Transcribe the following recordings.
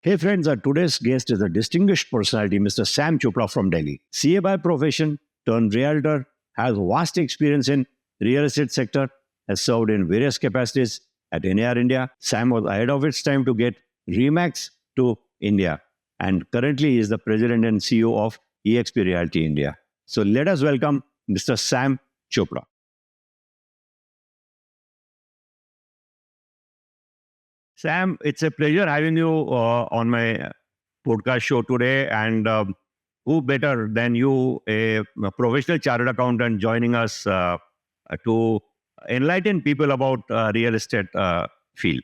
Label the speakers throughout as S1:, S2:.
S1: Hey friends, our today's guest is a distinguished personality, Mr. Sam Chopra from Delhi. CA by profession, turned realtor, has vast experience in real estate sector, has served in various capacities at NAR India. Sam was ahead of its time to get Remax to India, and currently is the president and CEO of EXP Realty India. So let us welcome Mr. Sam Chopra. Sam, it's a pleasure having you on my podcast show today. And who better than you, a professional chartered accountant, joining us to enlighten people about real estate field.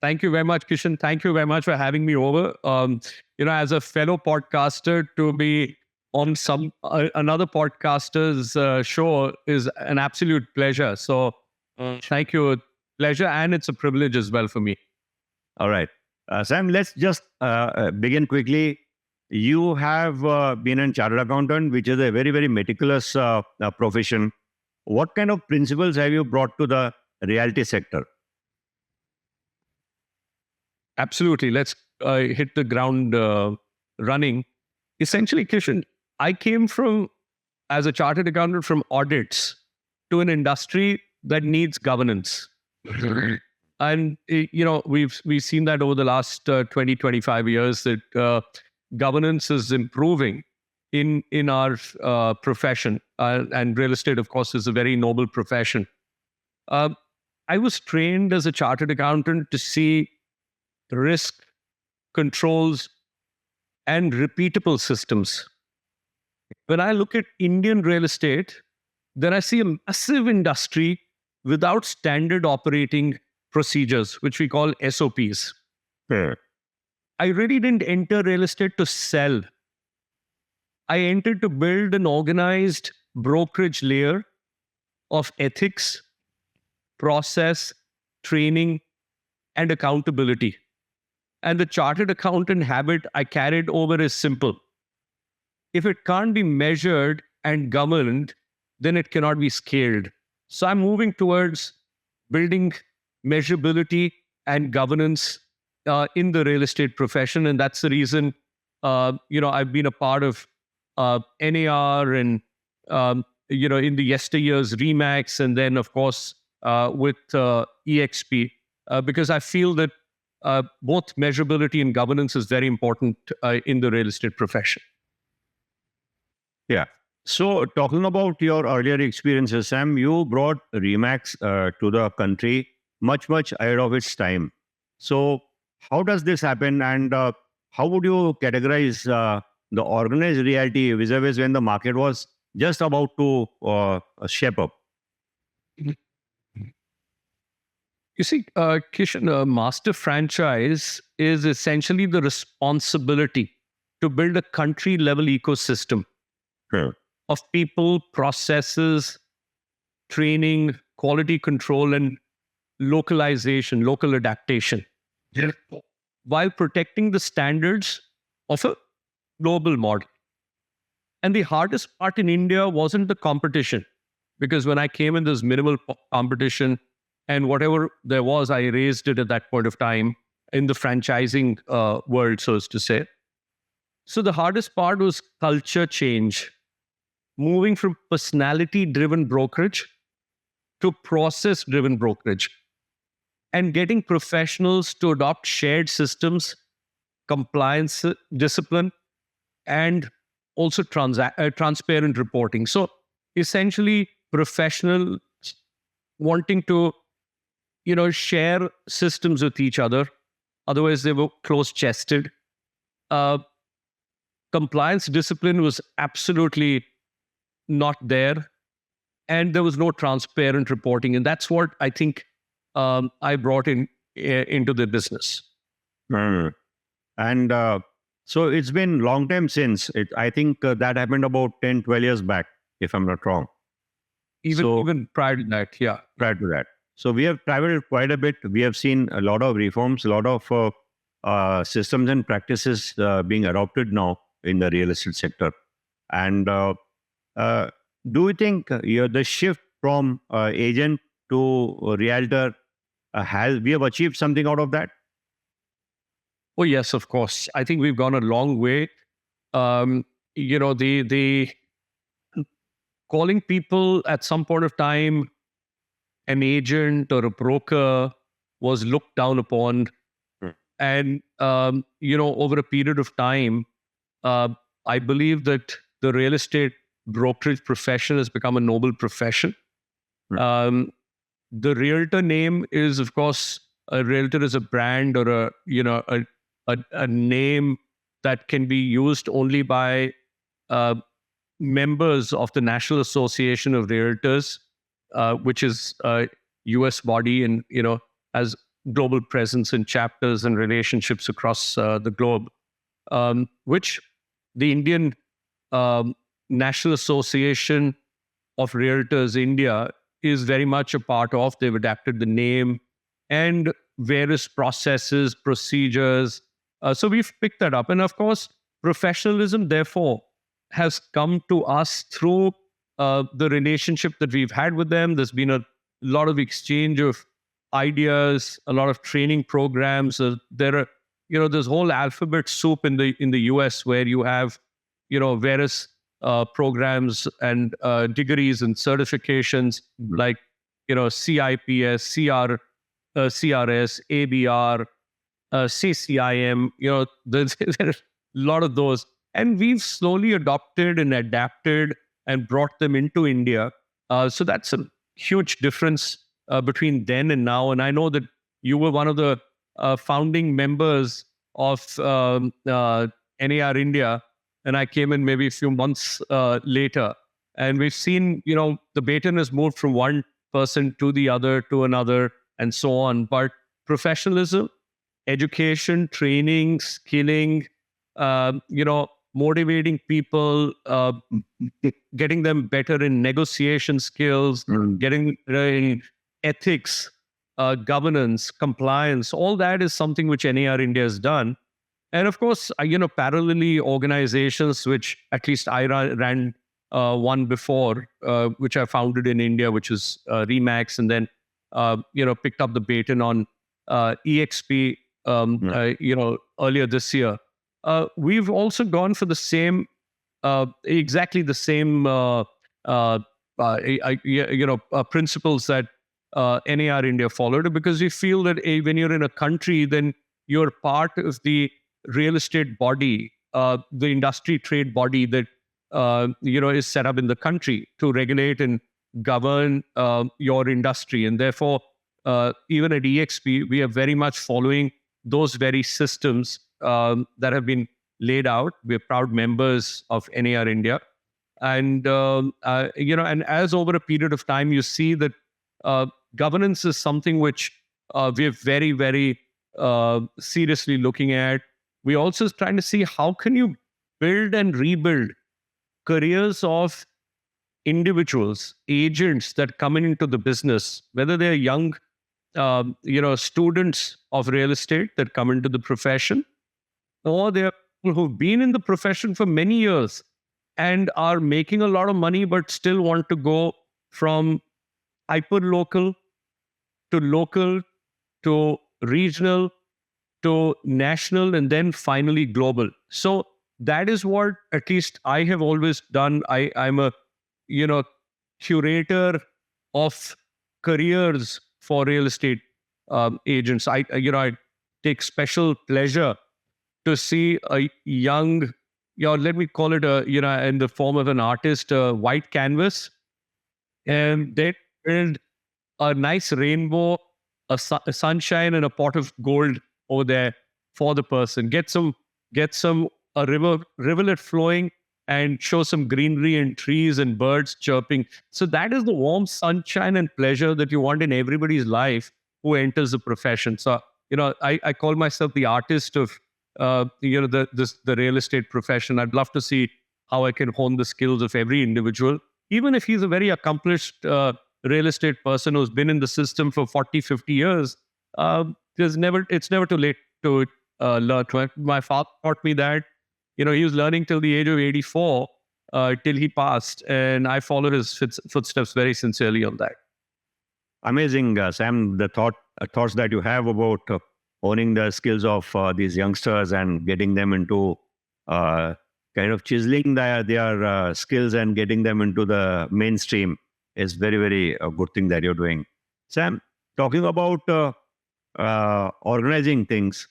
S2: Thank you very much, Kishen. Thank you very much for having me over. As a fellow podcaster, to be on another podcaster's show is an absolute pleasure. So thank you. Pleasure, and it's a privilege as well for me.
S1: All right. Sam, let's just begin quickly. You have been a chartered accountant, which is a very, very meticulous profession. What kind of principles have you brought to the realty sector?
S2: Absolutely. Let's hit the ground running. Essentially, Kishen, I came as a chartered accountant, from audits to an industry that needs governance. And, we've seen that over the last 20, 25 years that governance is improving in our profession. And real estate, of course, is a very noble profession. I was trained as a chartered accountant to see risk, controls, and repeatable systems. When I look at Indian real estate, then I see a massive industry without standard operating procedures, which we call SOPs.
S1: Yeah.
S2: I really didn't enter real estate to sell. I entered to build an organized brokerage layer of ethics, process, training, and accountability. And the chartered accountant habit I carried over is simple. If it can't be measured and governed, then it cannot be scaled. So I'm moving towards building measurability and governance in the real estate profession. And that's the reason, I've been a part of NAR and, in the yesteryears, Remax, and then, of course, with EXP, because I feel that both measurability and governance is very important in the real estate profession.
S1: Yeah. So talking about your earlier experiences, Sam, you brought Remax to the country much, much ahead of its time. So how does this happen, and how would you categorize the organized reality vis-a-vis when the market was just about to shape up?
S2: You see, Kishen, a master franchise is essentially the responsibility to build a country-level ecosystem.
S1: Sure.
S2: Of people, processes, training, quality control, and localization, local adaptation, while protecting the standards of a global model. And the hardest part in India wasn't the competition, because when I came in, there's minimal competition, and whatever there was, I raised it at that point of time in the franchising world, so as to say. So the hardest part was culture change. Moving from personality-driven brokerage to process-driven brokerage, and getting professionals to adopt shared systems, compliance discipline, and also transparent reporting. So essentially, professionals wanting to, share systems with each other. Otherwise, they were close-chested. Compliance discipline was absolutely not there, and there was no transparent reporting, and that's what I think I brought into the business.
S1: Mm. And so it's been long time since. I think that happened about 10, 12 years back, if I'm not wrong.
S2: Even prior to that, yeah.
S1: Prior to that. So we have traveled quite a bit. We have seen a lot of reforms, a lot of systems and practices being adopted now in the real estate sector. And do you think the shift from agent to realtor we have achieved something out of that?
S2: Oh, yes, of course. I think we've gone a long way. The calling people at some point of time an agent or a broker was looked down upon. And, over a period of time, I believe that the real estate brokerage profession has become a noble profession. The realtor name is, of course, a realtor is a brand or a name that can be used only by members of the National Association of Realtors, which is a U.S. body and has global presence in chapters and relationships across the globe, which the Indian National Association of Realtors India is very much a part of. They've adapted the name and various processes, procedures. So we've picked that up. And of course, professionalism, therefore, has come to us through the relationship that we've had with them. There's been a lot of exchange of ideas, a lot of training programs. There's whole alphabet soup in the US where you have, various programs and degrees and certifications like, CIPS, CRS, ABR, CCIM. There's a lot of those. And we've slowly adopted and adapted and brought them into India. So that's a huge difference between then and now. And I know that you were one of the founding members of NAR India, and I came in maybe a few months later. And we've seen, the baton has moved from one person to the other, to another, and so on. But professionalism, education, training, skilling, motivating people, getting them better in negotiation skills, getting in ethics, governance, compliance, all that is something which NAR India has done. And of course, parallelly organizations, which at least I ran one before, which I founded in India, which is Remax, and then, picked up the baton on EXP, earlier this year. We've also gone for the same, exactly the same, principles that NAR India followed, because we feel that when you're in a country, then you're part of the real estate body, the industry trade body that is set up in the country to regulate and govern your industry. And therefore, even at EXP, we are very much following those very systems that have been laid out. We're proud members of NAR India. And, and as over a period of time, you see that governance is something which we're very, very seriously looking at. We're also trying to see how can you build and rebuild careers of individuals, agents that come into the business, whether they're young, students of real estate that come into the profession, or they're people who've been in the profession for many years and are making a lot of money, but still want to go from hyper-local to local to regional to national and then finally global. So that is what at least I have always done. I'm a, curator of careers for real estate agents. I take special pleasure to see a young, let me call it in the form of an artist, a white canvas, and they build a nice rainbow, a sunshine, and a pot of gold over there for the person. Get a rivulet flowing, and show some greenery and trees and birds chirping. So that is the warm sunshine and pleasure that you want in everybody's life who enters the profession. So I call myself the artist of the real estate profession. I'd love to see how I can hone the skills of every individual, even if he's a very accomplished real estate person who's been in the system for 40, 50 years. It's never too late to learn. My father taught me that. He was learning till the age of 84, till he passed, and I followed his footsteps very sincerely on that.
S1: Amazing, Sam, the thoughts that you have about honing the skills of these youngsters and getting them into kind of chiseling their skills and getting them into the mainstream is very, very good thing that you're doing. Sam, talking about organizing things,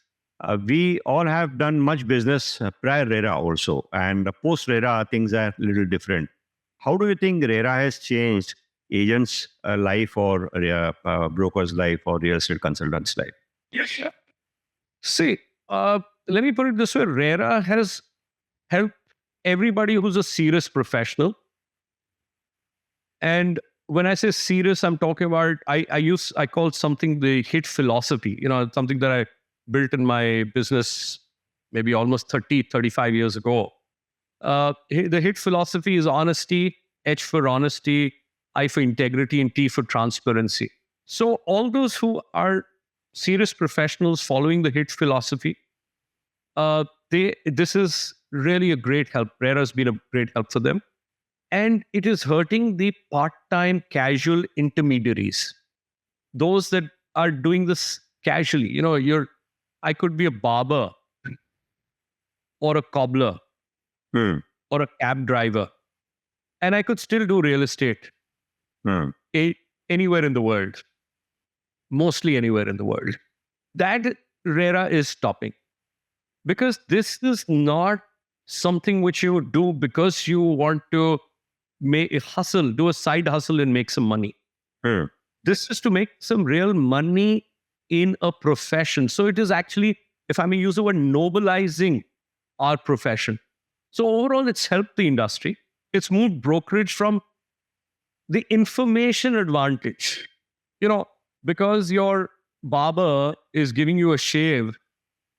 S1: we all have done much business prior RERA also, and post RERA things are a little different. How do you think RERA has changed agents' life or brokers' life or real estate consultants' life?
S2: Yes, sir. See, let me put it this way. RERA has helped everybody who's a serious professional. And when I say serious, I'm talking about, I call something the HIT philosophy, something that I built in my business maybe almost 35 years ago. The HIT philosophy is honesty, H for honesty, I for integrity, and T for transparency. So all those who are serious professionals following the HIT philosophy, this is really a great help. RERA has been a great help for them. And it is hurting the part-time casual intermediaries. Those that are doing this casually. I could be a barber or a cobbler or a cab driver, and I could still do real estate anywhere in the world, mostly anywhere in the world. That RERA is stopping, because this is not something which you do because you want to make a hustle, do a side hustle and make some money. This is to make some real money in a profession. So it is actually, if I may use the word, nobilizing our profession. So overall, it's helped the industry. It's moved brokerage from the information advantage, because your barber is giving you a shave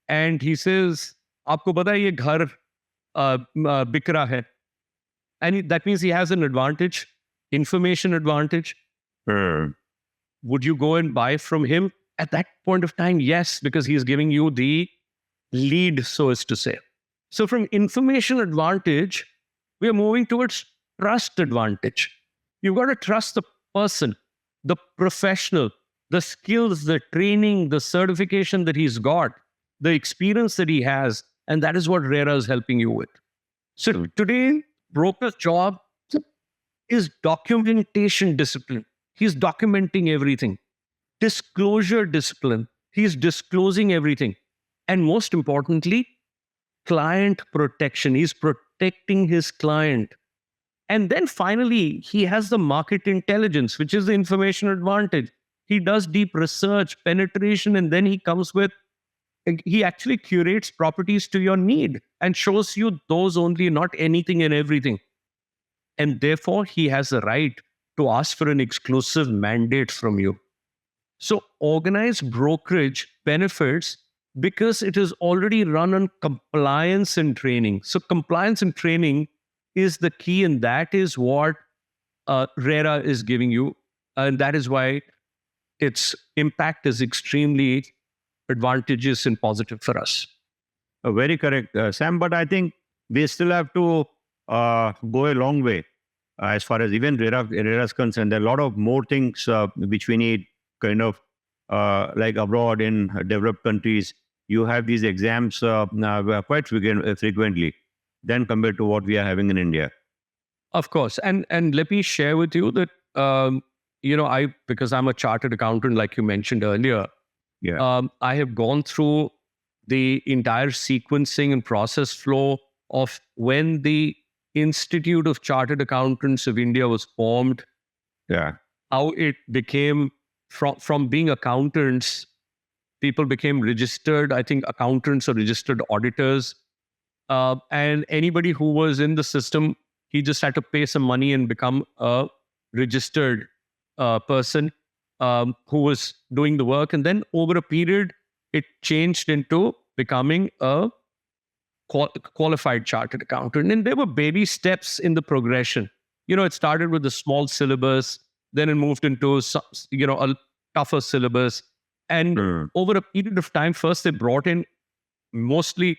S2: and he says, "Aapko pata hai ye ghar bik raha hai." And that means he has an advantage, information advantage. Would you go and buy from him? At that point of time, yes, because he's giving you the lead, so as to say. So from information advantage, we are moving towards trust advantage. You've got to trust the person, the professional, the skills, the training, the certification that he's got, the experience that he has. And that is what RERA is helping you with. So today, broker's job is documentation discipline. He's documenting everything. Disclosure discipline. He's disclosing everything. And most importantly, client protection. He's protecting his client. And then finally, he has the market intelligence, which is the information advantage. He does deep research, penetration, and then he actually curates properties to your need and shows you those only, not anything and everything. And therefore, he has the right to ask for an exclusive mandate from you. So organized brokerage benefits because it is already run on compliance and training. So compliance and training is the key, and that is what RERA is giving you. And that is why its impact is extremely advantageous and positive for us.
S1: Very correct, Sam. But I think we still have to go a long way as far as even RERA is concerned. There are a lot of more things which we need, kind of like abroad in developed countries. You have these exams quite frequently than compared to what we are having in India.
S2: Of course. And let me share with you that, because I'm a chartered accountant, like you mentioned earlier, I have gone through the entire sequencing and process flow of when the Institute of Chartered Accountants of India was formed. How it became, from being accountants, people became registered, I think, accountants or registered auditors. And anybody who was in the system, he just had to pay some money and become a registered person who was doing the work. And then over a period, it changed into becoming a qualified chartered accountant. And there were baby steps in the progression. It started with a small syllabus, then it moved into a tougher syllabus. And over a period of time, first they brought in mostly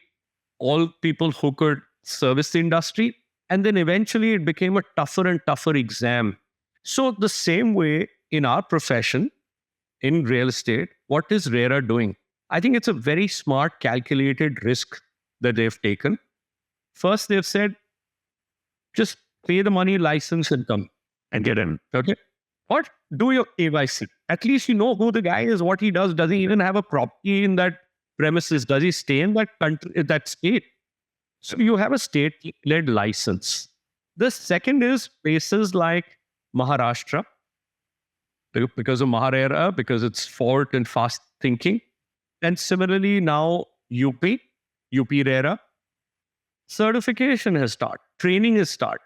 S2: all people who could service the industry. And then eventually it became a tougher and tougher exam. So the same way in our profession, in real estate, what is RERA doing? I think it's a very smart, calculated risk that they've taken. First, they've said, just pay the money, license, and come and get in. Okay. Or do your KYC. At least you know who the guy is, what he does. Does he even have a property in that premises? Does he stay in that country, that state? So you have a state-led license. The second is places like Maharashtra, because of RERA, because it's forward and fast thinking. And similarly now UP RERA. Certification has started. Training has started.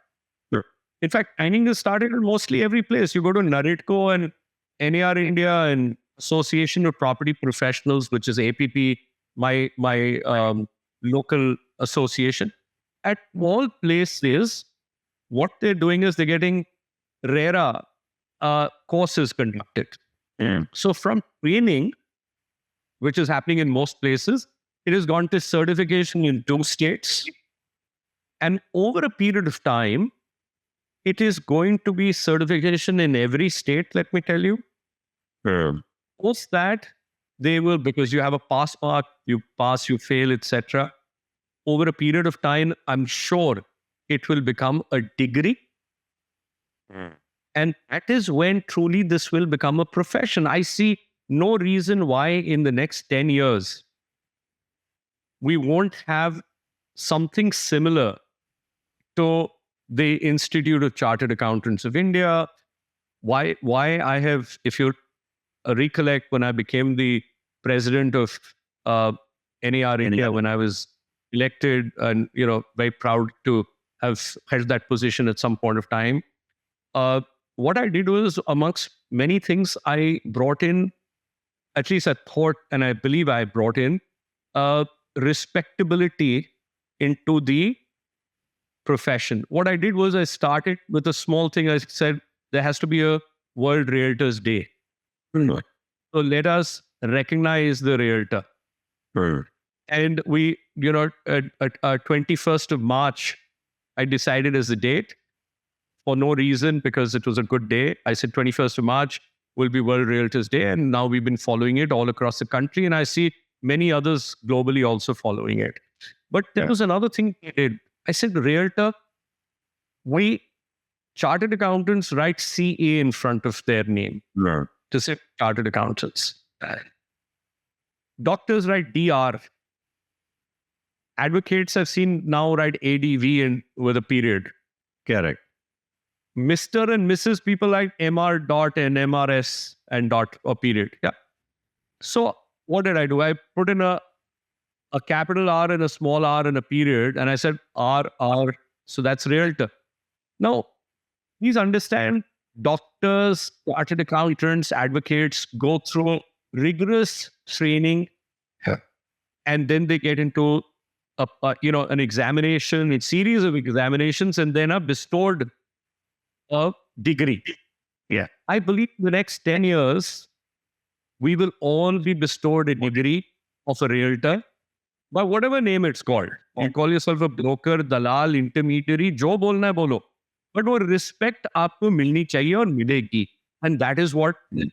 S1: Sure.
S2: In fact, training has started in mostly every place. You go to NARITCO and NAR India and Association of Property Professionals, which is APP, my local association. At all places, what they're doing is they're getting RERA courses conducted. So from training, which is happening in most places, it has gone to certification in 2 states. And over a period of time, it is going to be certification in every state, let me tell you. Post that, they will, because you have a pass mark, you pass, you fail, etc. Over a period of time, I'm sure it will become a degree. And that is when truly this will become a profession. I see no reason why in the next 10 years, we won't have something similar to the Institute of Chartered Accountants of India. Why I have, if you recollect, when I became the president of NAR India, when I was elected, and very proud to have held that position at some point of time. What I did was, amongst many things, I brought in, at least I thought, and I believe I brought in, respectability into the profession. What I did was I started with a small thing. I said, there has to be a World Realtors Day. So let us recognize the realtor. And we, at 21st of March, I decided as the date for no reason, because it was a good day. I said 21st of March will be World Realtors Day. And now we've been following it all across the country. And I see many others globally also following it. But there was another thing I did. I said, realtor, we chartered accountants write CA in front of their name to say chartered accountants. Doctors write DR. Advocates I've seen now write ADV with a period.
S1: Correct.
S2: Mr. and Mrs. people like MR dot and MRS and dot or period. Yeah. So what did I do? I put in a capital R and a small r and a period, and I said R. So that's realtor. Now, please understand, doctors, chartered accountants, advocates go through rigorous training, and then they get into an examination, a series of examinations, and then are bestowed a degree.
S1: Yeah.
S2: I believe in the next 10 years, we will all be bestowed a degree of a realtor, by whatever name it's called. You call yourself a broker, dalal, intermediary, jo bolna hai bolo. But wo respect aapko milni chahiye aur milegi. And that is what I'm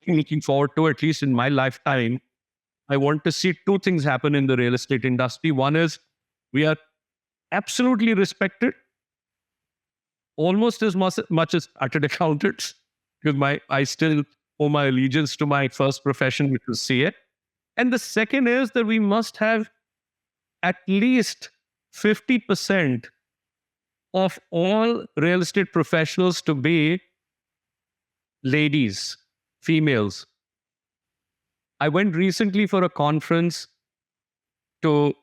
S2: looking forward to, at least in my lifetime. I want to see 2 things happen in the real estate industry. One is we are absolutely respected, almost as much as chartered accountants, because I still owe my allegiance to my first profession, which was CA. And the second is that we must have at least 50% of all real estate professionals to be ladies, females. I went recently for a conference to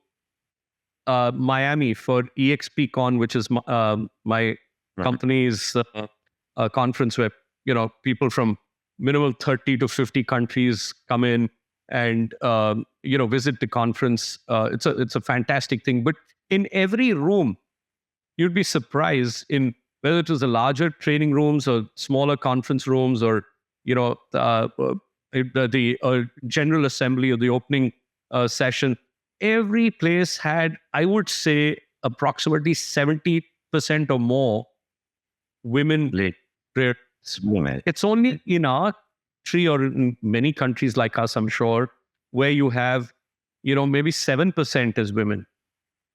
S2: Miami for EXPCon, which is my company's conference where people from minimal 30 to 50 countries come in and visit the conference. It's a fantastic thing. But in every room, you'd be surprised in whether it was the larger training rooms or smaller conference rooms or the general assembly or the opening session. Every place had, I would say, approximately 70% or more women. It's only in our country or in many countries like us, I'm sure, where you have, maybe 7% as women.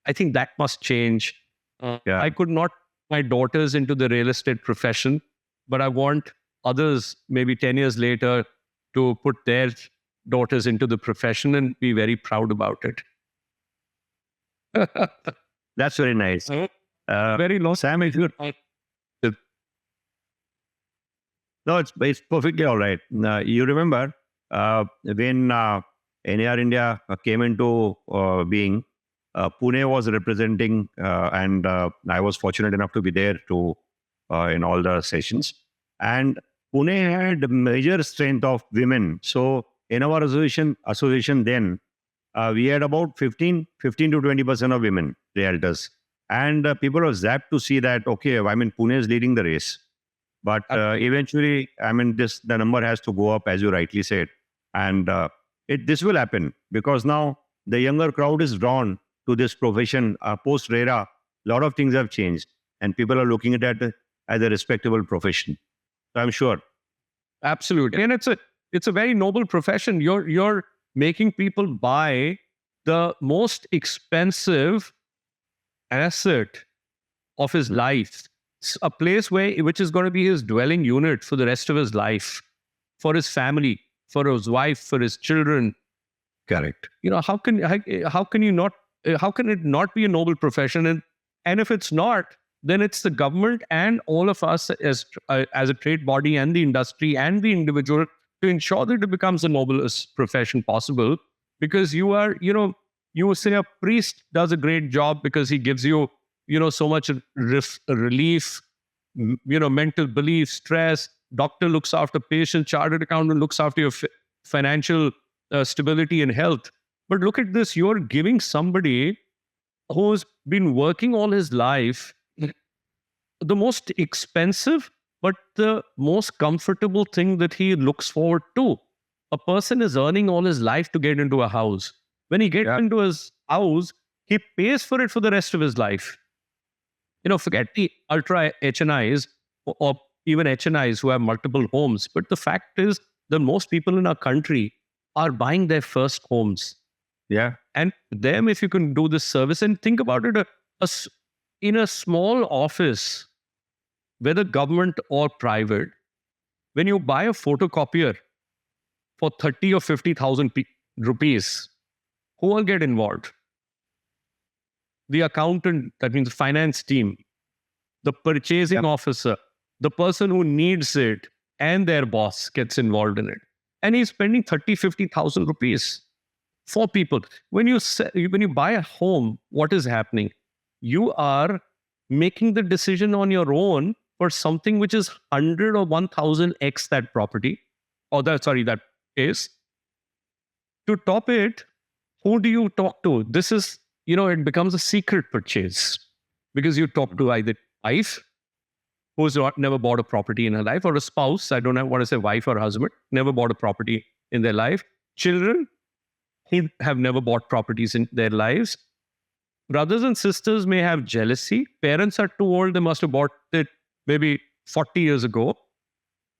S2: I think that must change. I could not put my daughters into the real estate profession, but I want others maybe 10 years later to put their daughters into the profession and be very proud about it.
S1: That's very nice.
S2: Very long.
S1: Sam, if you... No, it's perfectly all right. You remember when NAR India came into being, Pune was representing, and I was fortunate enough to be there in all the sessions. And Pune had major strength of women. So in our association then, we had about 15 to 20% of women realtors. And people were zapped to see that, okay, Pune is leading the race. But eventually, the number has to go up, as you rightly said. And this will happen because now the younger crowd is drawn to this profession. Post RERA, a lot of things have changed and people are looking at it as a respectable profession. So I'm sure.
S2: Absolutely. And it's a very noble profession. You're making people buy the most expensive asset of his life. A place which is going to be his dwelling unit for the rest of his life, for his family, for his wife, for his children.
S1: Correct.
S2: How can it not be a noble profession? And if it's not, then it's the government and all of us as a trade body and the industry and the individual to ensure that it becomes the noblest profession possible. Because you say a priest does a great job because he gives you so much relief, mental belief, stress. Doctor looks after patient, chartered accountant looks after your financial stability and health. But look at this, you're giving somebody who's been working all his life the most expensive, but the most comfortable thing that he looks forward to. A person is earning all his life to get into a house. When he gets into his house, he pays for it for the rest of his life. Forget the ultra HNIs or even HNIs who have multiple homes. But the fact is that most people in our country are buying their first homes.
S1: Yeah.
S2: And them, if you can do this service, and think about it, in a small office, whether government or private, when you buy a photocopier for 30 or 50,000 rupees, who will get involved? The accountant, that means the finance team, the purchasing officer, the person who needs it, and their boss gets involved in it. And he's spending 30, 50,000 rupees for people. When you buy a home, what is happening? You are making the decision on your own for something which is 100 or 1000x that property, that is. To top it, who do you talk to? This is, it becomes a secret purchase because you talk to either wife, who's never bought a property in her life, or a spouse. I don't want to say wife or husband, never bought a property in their life. Children who have never bought properties in their lives. Brothers and sisters may have jealousy. Parents are too old. They must have bought it maybe 40 years ago.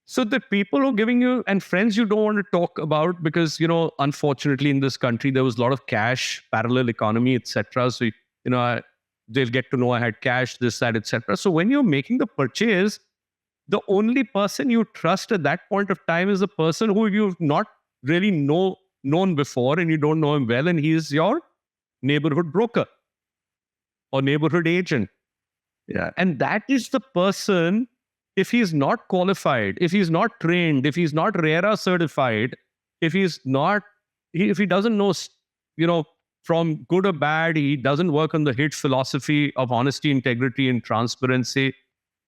S2: So the people who are giving you, and friends you don't want to talk about because, unfortunately in this country, there was a lot of cash, parallel economy, etc. So, they'll get to know I had cash, this, that, etc. So when you're making the purchase, the only person you trust at that point of time is the person who you've not really known before and you don't know him well, and he is your neighborhood broker or neighborhood agent.
S1: Yeah.
S2: And that is the person, if he's not qualified, if he's not trained, if he's not RERA certified, if he doesn't know, from good or bad, he doesn't work on the HIT philosophy of honesty, integrity, and transparency.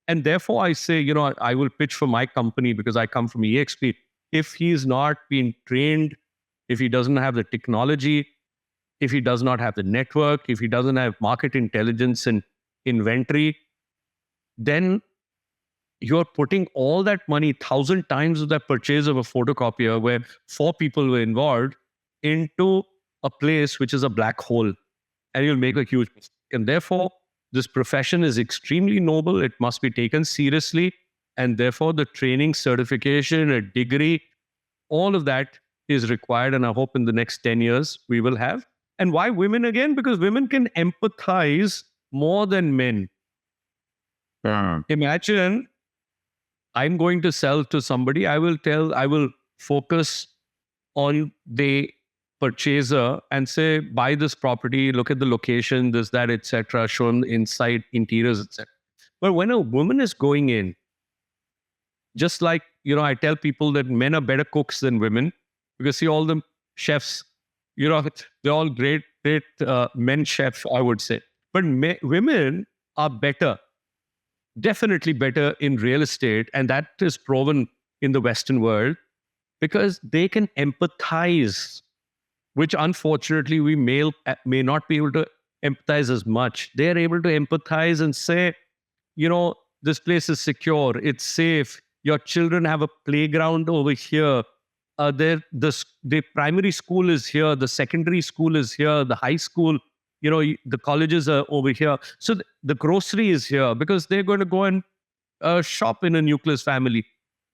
S2: And therefore I say, I will pitch for my company because I come from EXP. If he's not been trained, if he doesn't have the technology, if he does not have the network, if he doesn't have market intelligence and inventory, then you're putting all that money, 1,000 times of that purchase of a photocopier where 4 people were involved, into a place which is a black hole, and you'll make a huge mistake. And therefore, this profession is extremely noble. It must be taken seriously. And therefore, the training, certification, a degree, all of that is required, and I hope in the next 10 years we will have. And why women again? Because women can empathize more than men. Imagine I'm going to sell to somebody. I will focus on the purchaser and say, buy this property, look at the location, this, that, etc., show them the inside, interiors, etc. But when a woman is going in, just like, I tell people that men are better cooks than women, because see all the chefs, they're all great men chefs, I would say. But women are better, definitely better in real estate. And that is proven in the Western world because they can empathize, which unfortunately we male may not be able to empathize as much. They're able to empathize and say, this place is secure, it's safe. Your children have a playground over here. The primary school is here. The secondary school is here. The high school, the colleges are over here. So the grocery is here because they're going to go and shop in a nucleus family.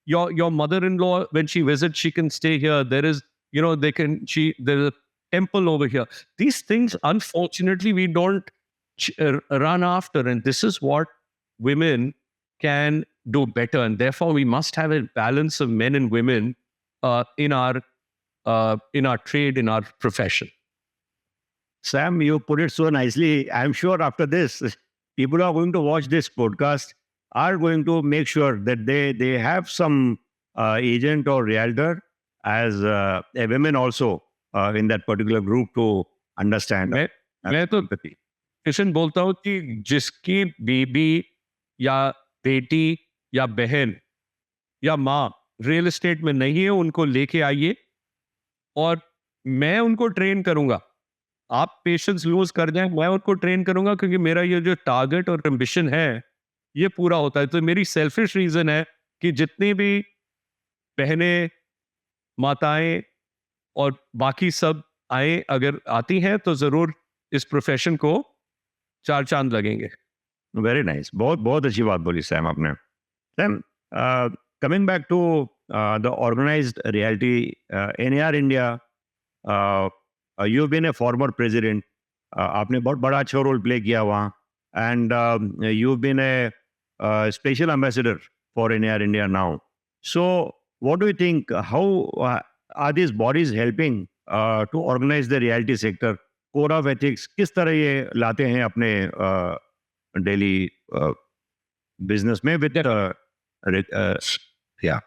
S2: Your mother-in-law, when she visits, she can stay here. There is, there's a temple over here. These things, unfortunately, we don't run after. And this is what women can do better. And therefore, we must have a balance of men and women in our trade, in our profession.
S1: Sam, you put it so nicely. I'm sure after this, people who are going to watch this podcast are going to make sure that they have some agent or realtor as a women also in that particular group to understand.
S2: मैं तो किशन बोलता हूँ कि जिसकी बीबी या बेटी या बहन या माँ रियल एस्टेट में नहीं है, उनको लेके आइए और मैं उनको ट्रेन करूंगा. आप पेशेंस लूज कर जाएं, मैं उनको ट्रेन करूंगा, क्योंकि मेरा ये जो टारगेट और एम्बिशन है ये पूरा होता है. तो मेरी सेल्फिश रीजन है कि जितनी भी बहनें, माताएं और बाकी सब आए, अगर आती हैं तो जरूर इस प्रोफेशन को 4 चांद लगेंगे.
S1: Very nice. बहुत बहुत अच्छी बात बोली सैम आपने. Sam, coming back to the organized realty, NAR India, you've been a former president. आपने बहुत बड़ा अच्छा रोल प्ले किया वहाँ, and you've been a special ambassador for NAR India now. So, what do you think? How are these bodies helping to organize the realty sector? Code of ethics किस तरह ये लाते हैं अपने daily business में with yeah.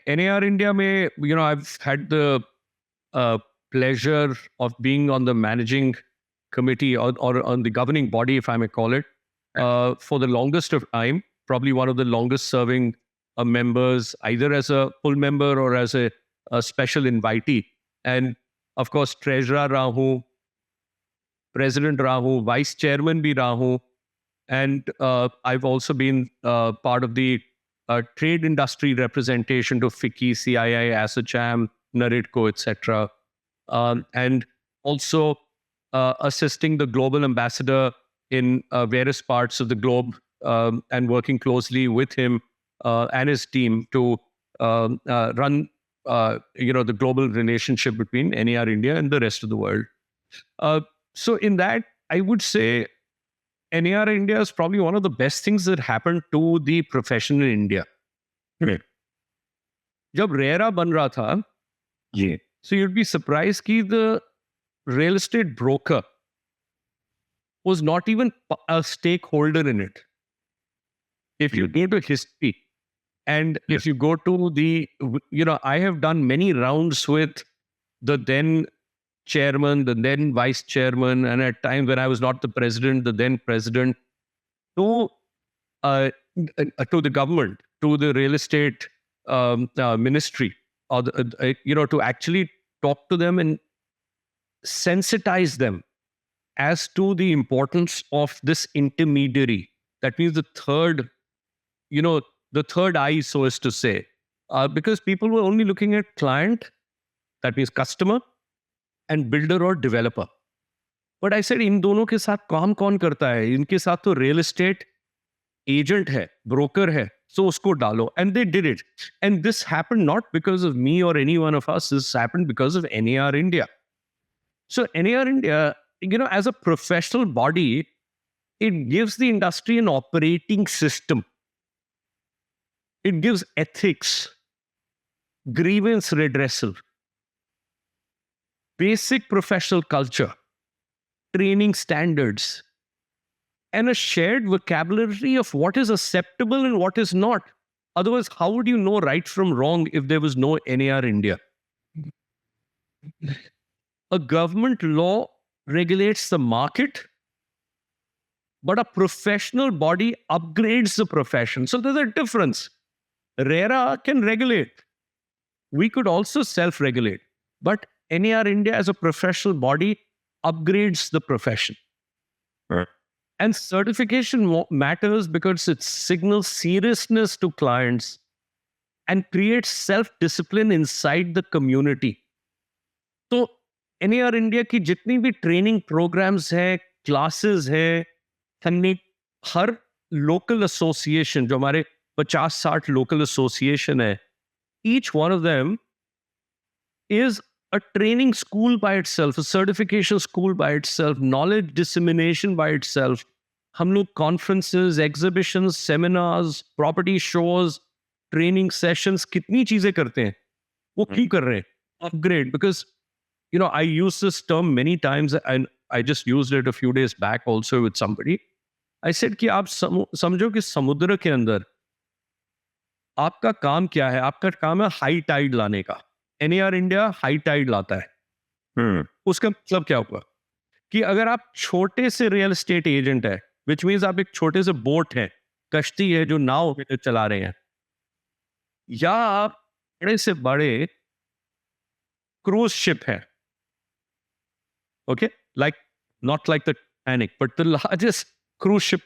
S2: NAR India में, I've had the pleasure of being on the managing committee or on the governing body, if I may call it, for the longest of time, probably one of the longest serving members, either as a full member or as a special invitee. And of course, treasurer Rahu, president Rahu, vice chairman bhi Rahu. And I've also been part of the trade industry representation to FICCI, CII, ASSOCHAM, NARIDCO, etc. And also assisting the global ambassador in various parts of the globe and working closely with him and his team to run the global relationship between NAR India and the rest of the world. So in that, I would say NAR India is probably one of the best things that happened to the profession in India.
S1: Right.
S2: जब RERA बन रहा था,
S1: जी.
S2: So you'd be surprised that the real estate broker was not even a stakeholder in it. If you go to history and if you go to the, I have done many rounds with the then chairman, the then vice chairman, and at times when I was not the president, the then president, to the government, to the real estate ministry, or to actually talk to them and sensitize them as to the importance of this intermediary. That means the third eye, so as to say, because people were only looking at client, that means customer, and builder or developer. But I said, इन दोनों के साथ काम कौन करता है? इनके साथ तो real estate agent है, broker है, so usko dalo. And they did it. And this happened not because of me or any one of us. This happened because of NAR India. So NAR India, as a professional body, it gives the industry an operating system. It gives ethics, grievance redressal, basic professional culture, training standards, and a shared vocabulary of what is acceptable and what is not. Otherwise, how would you know right from wrong if there was no NAR India? A government law regulates the market, but a professional body upgrades the profession. So there's a difference. RERA can regulate. We could also self-regulate. But NAR India as a professional body upgrades the profession.
S1: Right.
S2: And certification matters because it signals seriousness to clients and creates self-discipline inside the community. So NAR India की जितनी भी training programmes हैं, classes हैं, हर local association जो हमारे 50-60 local association है, each one of them is a training school by itself, a certification school by itself, knowledge dissemination by itself. हम लोग conferences, exhibitions, seminars, property shows, training sessions, कितनी चीजें करते हैं, वो क्यों कर रहे हैं? Upgrade, because I use this term many times, and I just used it a few days back also with somebody. I said कि आप समझो कि समुद्र के अंदर आपका काम क्या है? आपका काम है हाई टाइड लाने का. NAR इंडिया हाई टाइड लाता है. उसका मतलब क्या होगा कि अगर आप छोटे से रियल एस्टेट एजेंट है, विच मीन्स आप एक छोटे से बोट है, कश्ती है जो नाव में चला रहे हैं, या आप बड़े से बड़े क्रूज शिप है, okay, not like the Titanic, but the largest cruise ship.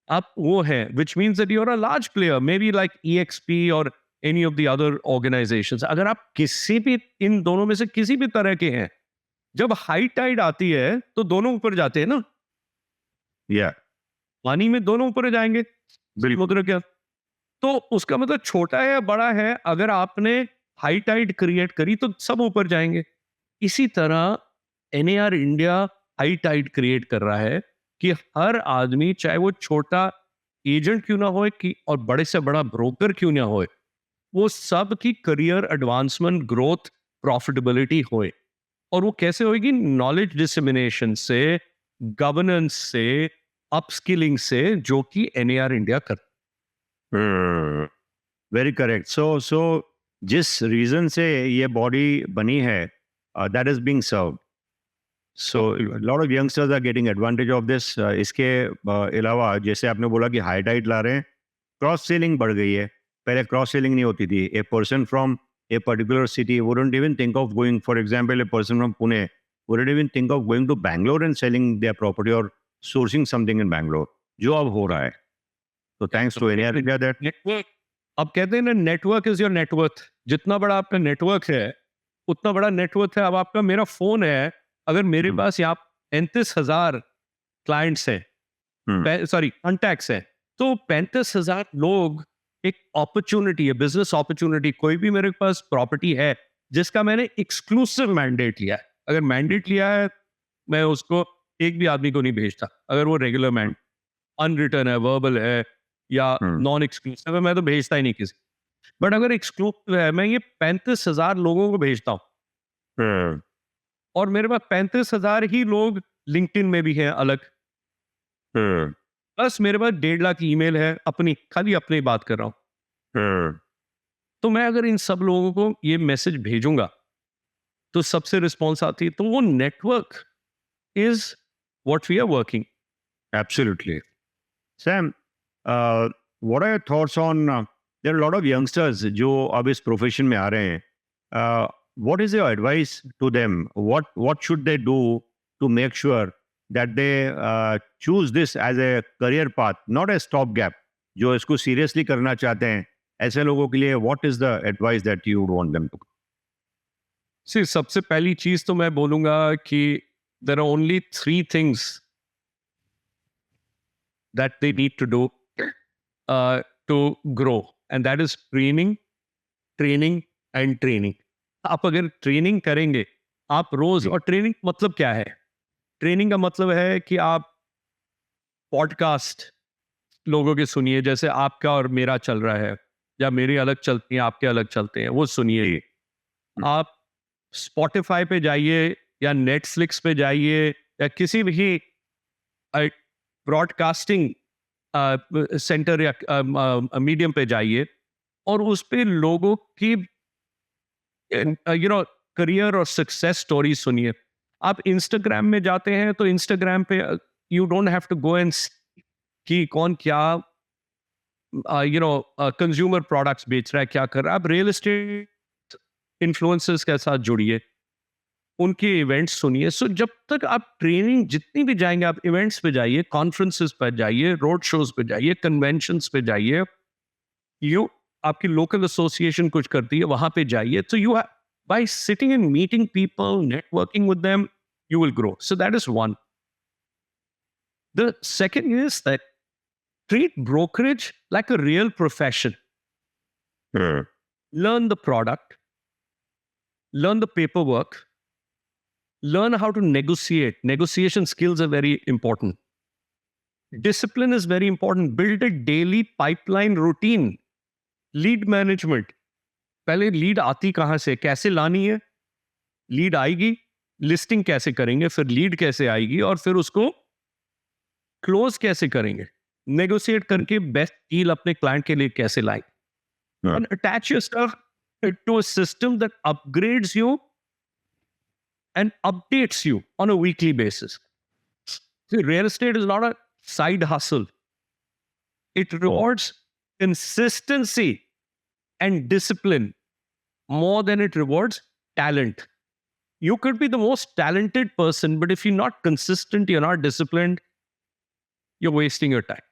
S2: आप वो है, which means that you're a large player, maybe like EXP or any of the other organizations. अगर आप किसी भी इन दोनों में से किसी भी तरह के हैं, जब हाई टाइड आती है तो दोनों ऊपर जाते हैं ना. पानी में दोनों ऊपर जाएंगे समुद्र के. तो उसका मतलब छोटा है या बड़ा है, अगर आपने हाई टाइड क्रिएट करी तो सब ऊपर जाएंगे. इसी तरह NAR India high tide create कर रहा है कि हर आदमी, चाहे वो छोटा एजेंट क्यों ना हो कि और बड़े से बड़ा ब्रोकर क्यों ना हो, वो सब की करियर एडवांसमेंट, ग्रोथ, प्रॉफिटेबिलिटी होए. और वो कैसे होएगी? नॉलेज डिसेमिनेशन से, गवर्नेंस से, अपस्किलिंग से, जो कि NAR इंडिया कर.
S1: Very correct. सो जिस रीजन से ये बॉडी बनी है, that is being served. So a lot of youngsters are getting advantage of this. इसके अलावा जैसे आपने बोला कि हाई टाइड ला रहे हैं, क्रॉस सेलिंग बढ़ गई है. पहले क्रॉस सेलिंग नहीं होती थी. A person from a particular city wouldn't even think of going, for example, a person from Pune wouldn't even think of going to Bangalore and selling their property or sourcing something in Bangalore, जो अब हो रहा है. So thanks to NAR India that
S2: network, अब कहते हैं ना, network is your net worth. जितना बड़ा आपका नेटवर्क है उतना बड़ा नेटवर्क है. अब आपका, मेरा फोन है, अगर मेरे पास यहाँ 35,000 क्लाइंट्स हैं, सॉरी कॉन्टैक्ट्स हैं, तो 35,000 लोग एक अपॉर्चुनिटी है, बिजनेस अपॉर्चुनिटी. कोई भी मेरे पास प्रॉपर्टी है जिसका मैंने एक्सक्लूसिव मैंडेट लिया है, अगर मैंडेट लिया है, मैं उसको एक भी आदमी को नहीं भेजता. अगर वो रेगुलर मैंडेट, अनरिटन है, वर्बल है या नॉन एक्सक्लूसिव है, मैं तो भेजता ही नहीं किसी. बट अगर एक्सक्लूसिव है, मैं ये 35,000 लोगों को भेजता हूँ. और मेरे पास 35,000 ही लोग लिंक्डइन में भी हैं अलग. बस मेरे पास 1.5 लाख ईमेल है, अपनी, खाली अपनी बात कर रहा हूं. तो मैं अगर इन सब लोगों को ये मैसेज भेजूंगा तो सबसे रिस्पॉन्स आती है. तो वो network is what we are working.
S1: Absolutely. Sam, what are your thoughts on, there are a lot of youngsters जो अब इस प्रोफेशन में आ रहे हैं. What is your advice to them? What should they do to make sure that they choose this as a career path, not a stopgap? जो इसको seriously करना चाहते हैं, ऐसे लोगों के लिए what is the advice that you would want them to?
S2: See, सबसे पहली चीज तो मैं बोलूंगा कि there are only 3 things that they need to do. to grow, and that is training, training and training. आप अगर ट्रेनिंग करेंगे आप रोज, और ट्रेनिंग मतलब क्या है? ट्रेनिंग का मतलब है कि आप पॉडकास्ट लोगों के सुनिए, जैसे आपका और मेरा चल रहा है, या मेरी अलग चलती हैं आपके अलग चलते हैं, वो सुनिए। आप स्पॉटिफाई पे जाइए या नेटफ्लिक्स पे जाइए या किसी भी ब्रॉडकास्टिंग सेंटर या मीडियम पे जाइए और उस पे लोगों की करियर और सक्सेस स्टोरी सुनिए। आप इंस्टाग्राम में जाते हैं तो इंस्टाग्राम पे you don't have to go and कि कौन क्या कंज्यूमर प्रोडक्ट्स बेच रहा है, क्या कर रहा है। आप रियल एस्टेट इन्फ्लुएंसर्स के साथ जुड़िए, उनके इवेंट्स सुनिए। सो जब तक आप ट्रेनिंग जितनी भी जाएंगे, आप इवेंट्स पे जाइए, कॉन्फ्रेंसेस पे जाइए, रोड शोज पे जाइए, कन्वेंशंस पे जाइए, आपकी लोकल एसोसिएशन कुछ करती है वहां पे जाइए। तो you bye sitting and meeting people, networking with them, you will grow. So that is one. The second is that treat brokerage like a real profession. Learn the product, learn the paperwork, learn how to negotiate. Negotiation skills are very important. Discipline is very important. Build a daily pipeline routine. Lead management. पहले lead आती कहां से, कैसे लानी है, lead आएगी, listing कैसे करेंगे, फिर लीड कैसे आएगी, और फिर उसको क्लोज कैसे करेंगे, नेगोशिएट करके बेस्ट डील अपने क्लाइंट के लिए कैसे लाएंगे। And attach yourself to a system that upgrades you and updates you on a weekly basis. Real estate is not a side hustle, it rewards consistency and discipline more than it rewards talent. You could be the most talented person, but if you're not consistent, you're not disciplined, you're wasting your time.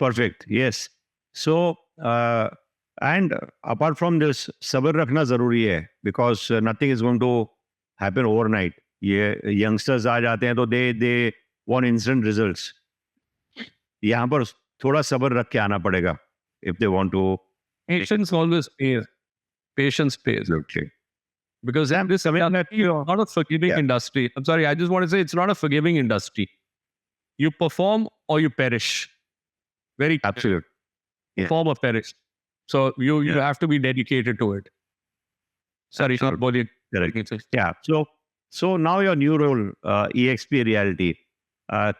S1: Perfect. Yes. So, and apart from this, sabr rakhna zaruri hai, because nothing is going to happen overnight. ये youngsters आ जाते हैं तो they want instant results. यहाँ पर थोड़ा सब्र रख के आना पड़ेगा. If they want to,
S2: Patience always pays. Patience pays.
S1: Okay.
S2: Because this is not a forgiving industry. I'm sorry, I just want to say it's not a forgiving industry. You perform or you perish. Very
S1: Absolute.
S2: Perform or perish. So you have to be dedicated to it. Sorry, not body.
S1: Correct. Yeah. So now your new role, EXP Realty.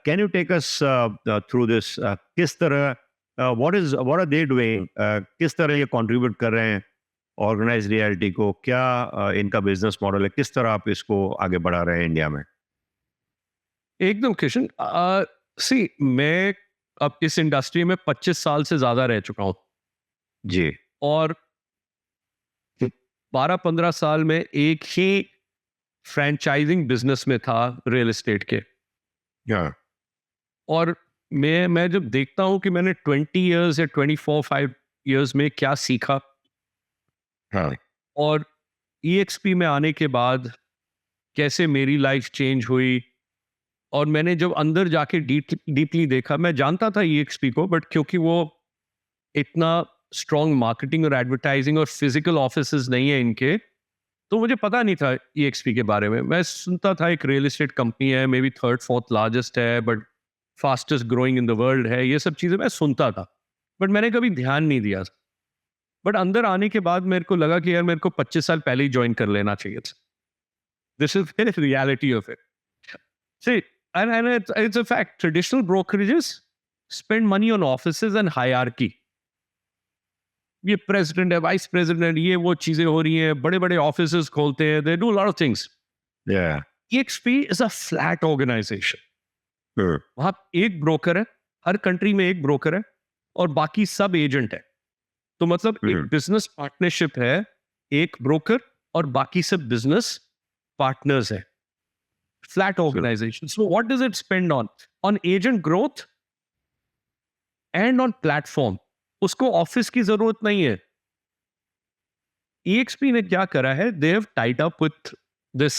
S1: Can you take us through this? किस तरह what are they doing? किस तरह ये contribute कर रहे हैं organise reality को? क्या इनका बिजनेस मॉडल है? किस तरह आप इसको आगे बढ़ा रहे हैं इंडिया में?
S2: एकदम किशन, सी मैं अब इस इंडस्ट्री में 25 साल से ज्यादा रह चुका हूं
S1: जी,
S2: और 12-15 साल में एक ही फ्रेंचाइजिंग बिजनेस में था रियल एस्टेट के। और मैं जब देखता हूं कि मैंने 20 इयर्स या 24-5 इयर्स में क्या सीखा, और EXP में आने के बाद कैसे मेरी लाइफ चेंज हुई, और मैंने जब अंदर जाके डीपली देखा, मैं जानता था EXP को, बट क्योंकि वो इतना स्ट्रॉन्ग मार्केटिंग और एडवर्टाइजिंग और फिजिकल ऑफिसेज नहीं है इनके, तो मुझे पता नहीं था EXP के बारे में। मैं सुनता था एक रियल एस्टेट कंपनी है, मे बी 3rd-4th लार्जेस्ट है, but fastest growing in the world है, ये सब चीजें मैं सुनता था, बट मैंने कभी ध्यान नहीं दिया। बट अंदर आने के बाद मेरे को लगा कि यार मेरे को 25 साल पहले ही ज्वाइन कर लेना चाहिए था। This is the reality of it. See, and it's a fact. Traditional brokerages spend money on offices and hierarchy. ये प्रेसिडेंट है, वाइस प्रेसिडेंट, ये वो चीजें हो रही हैं, बड़े बड़े ऑफिसेस खोलते हैं, they do a lot of things.
S1: Yeah.
S2: EXP is a flat organization.
S1: Sure.
S2: वहां एक ब्रोकर है, हर कंट्री में एक ब्रोकर है, और बाकी सब एजेंट है। तो मतलब एक बिजनेस पार्टनरशिप है, एक ब्रोकर और बाकी सब बिजनेस पार्टनर्स है। Flat organization. So what does it spend on? On agent growth and on platform. उसको ऑफिस की जरूरत नहीं है। EXP ने क्या करा है, they have tied up with this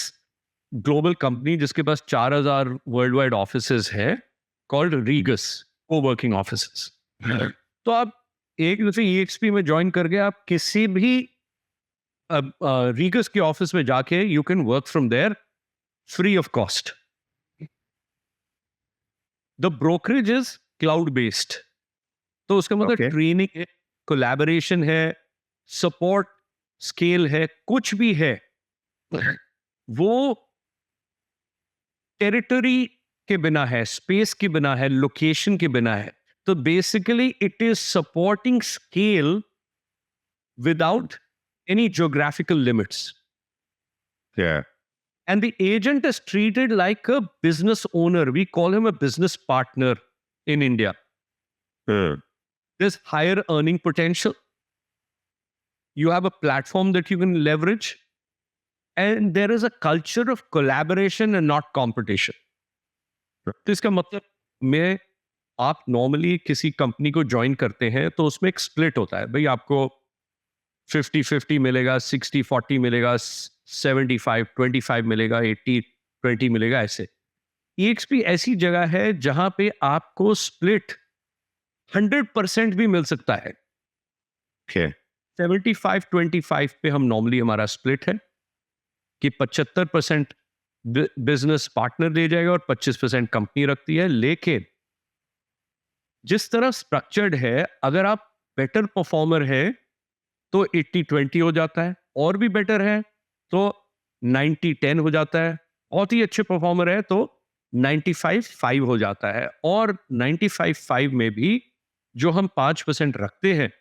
S2: global company जिसके पास 4000 worldwide offices है, called Regus, co-working offices. तो आप एक दफे EXP में ज्वाइन करके आप किसी भी रीगस के ऑफिस में जाके you can work from there free of cost. The brokerage is cloud based. तो उसका मतलब
S1: Okay.
S2: ट्रेनिंग है, कोलैबोरेशन है, सपोर्ट स्केल है, कुछ भी है, वो टेरिटरी के बिना है, स्पेस के बिना है, लोकेशन के बिना है. तो basically it is supporting scale without any geographical limits.
S1: Yeah.
S2: And the agent is treated like a business owner. We call him a business partner in India. There's higher earning potential. You have a platform that you can leverage. And there is a culture of collaboration and not competition. तो इसका मतलब आप normally किसी company को join करते हैं तो उसमें एक स्प्लिट होता है. भाई आपको 50-50 मिलेगा, 60-40 मिलेगा, 75-25 मिलेगा, 80-20 मिलेगा, ऐसे. EXP ऐसी जगह है जहां पे आपको स्प्लिट 100% भी मिल सकता है.
S1: Okay.
S2: 75-25 पे हम नॉर्मली हमारा स्प्लिट है कि 75% बिजनेस पार्टनर ले जाएगा और 25% कंपनी रखती है. लेकिन जिस तरह स्ट्रक्चर्ड है, अगर आप बेटर परफॉर्मर है तो 80-20 हो जाता है, और भी बेटर है तो 90-10 हो जाता है, बहुत ही अच्छे परफॉर्मर है तो 95-5 हो जाता है. और 95-5 में भी जो हम 5% रखते हैं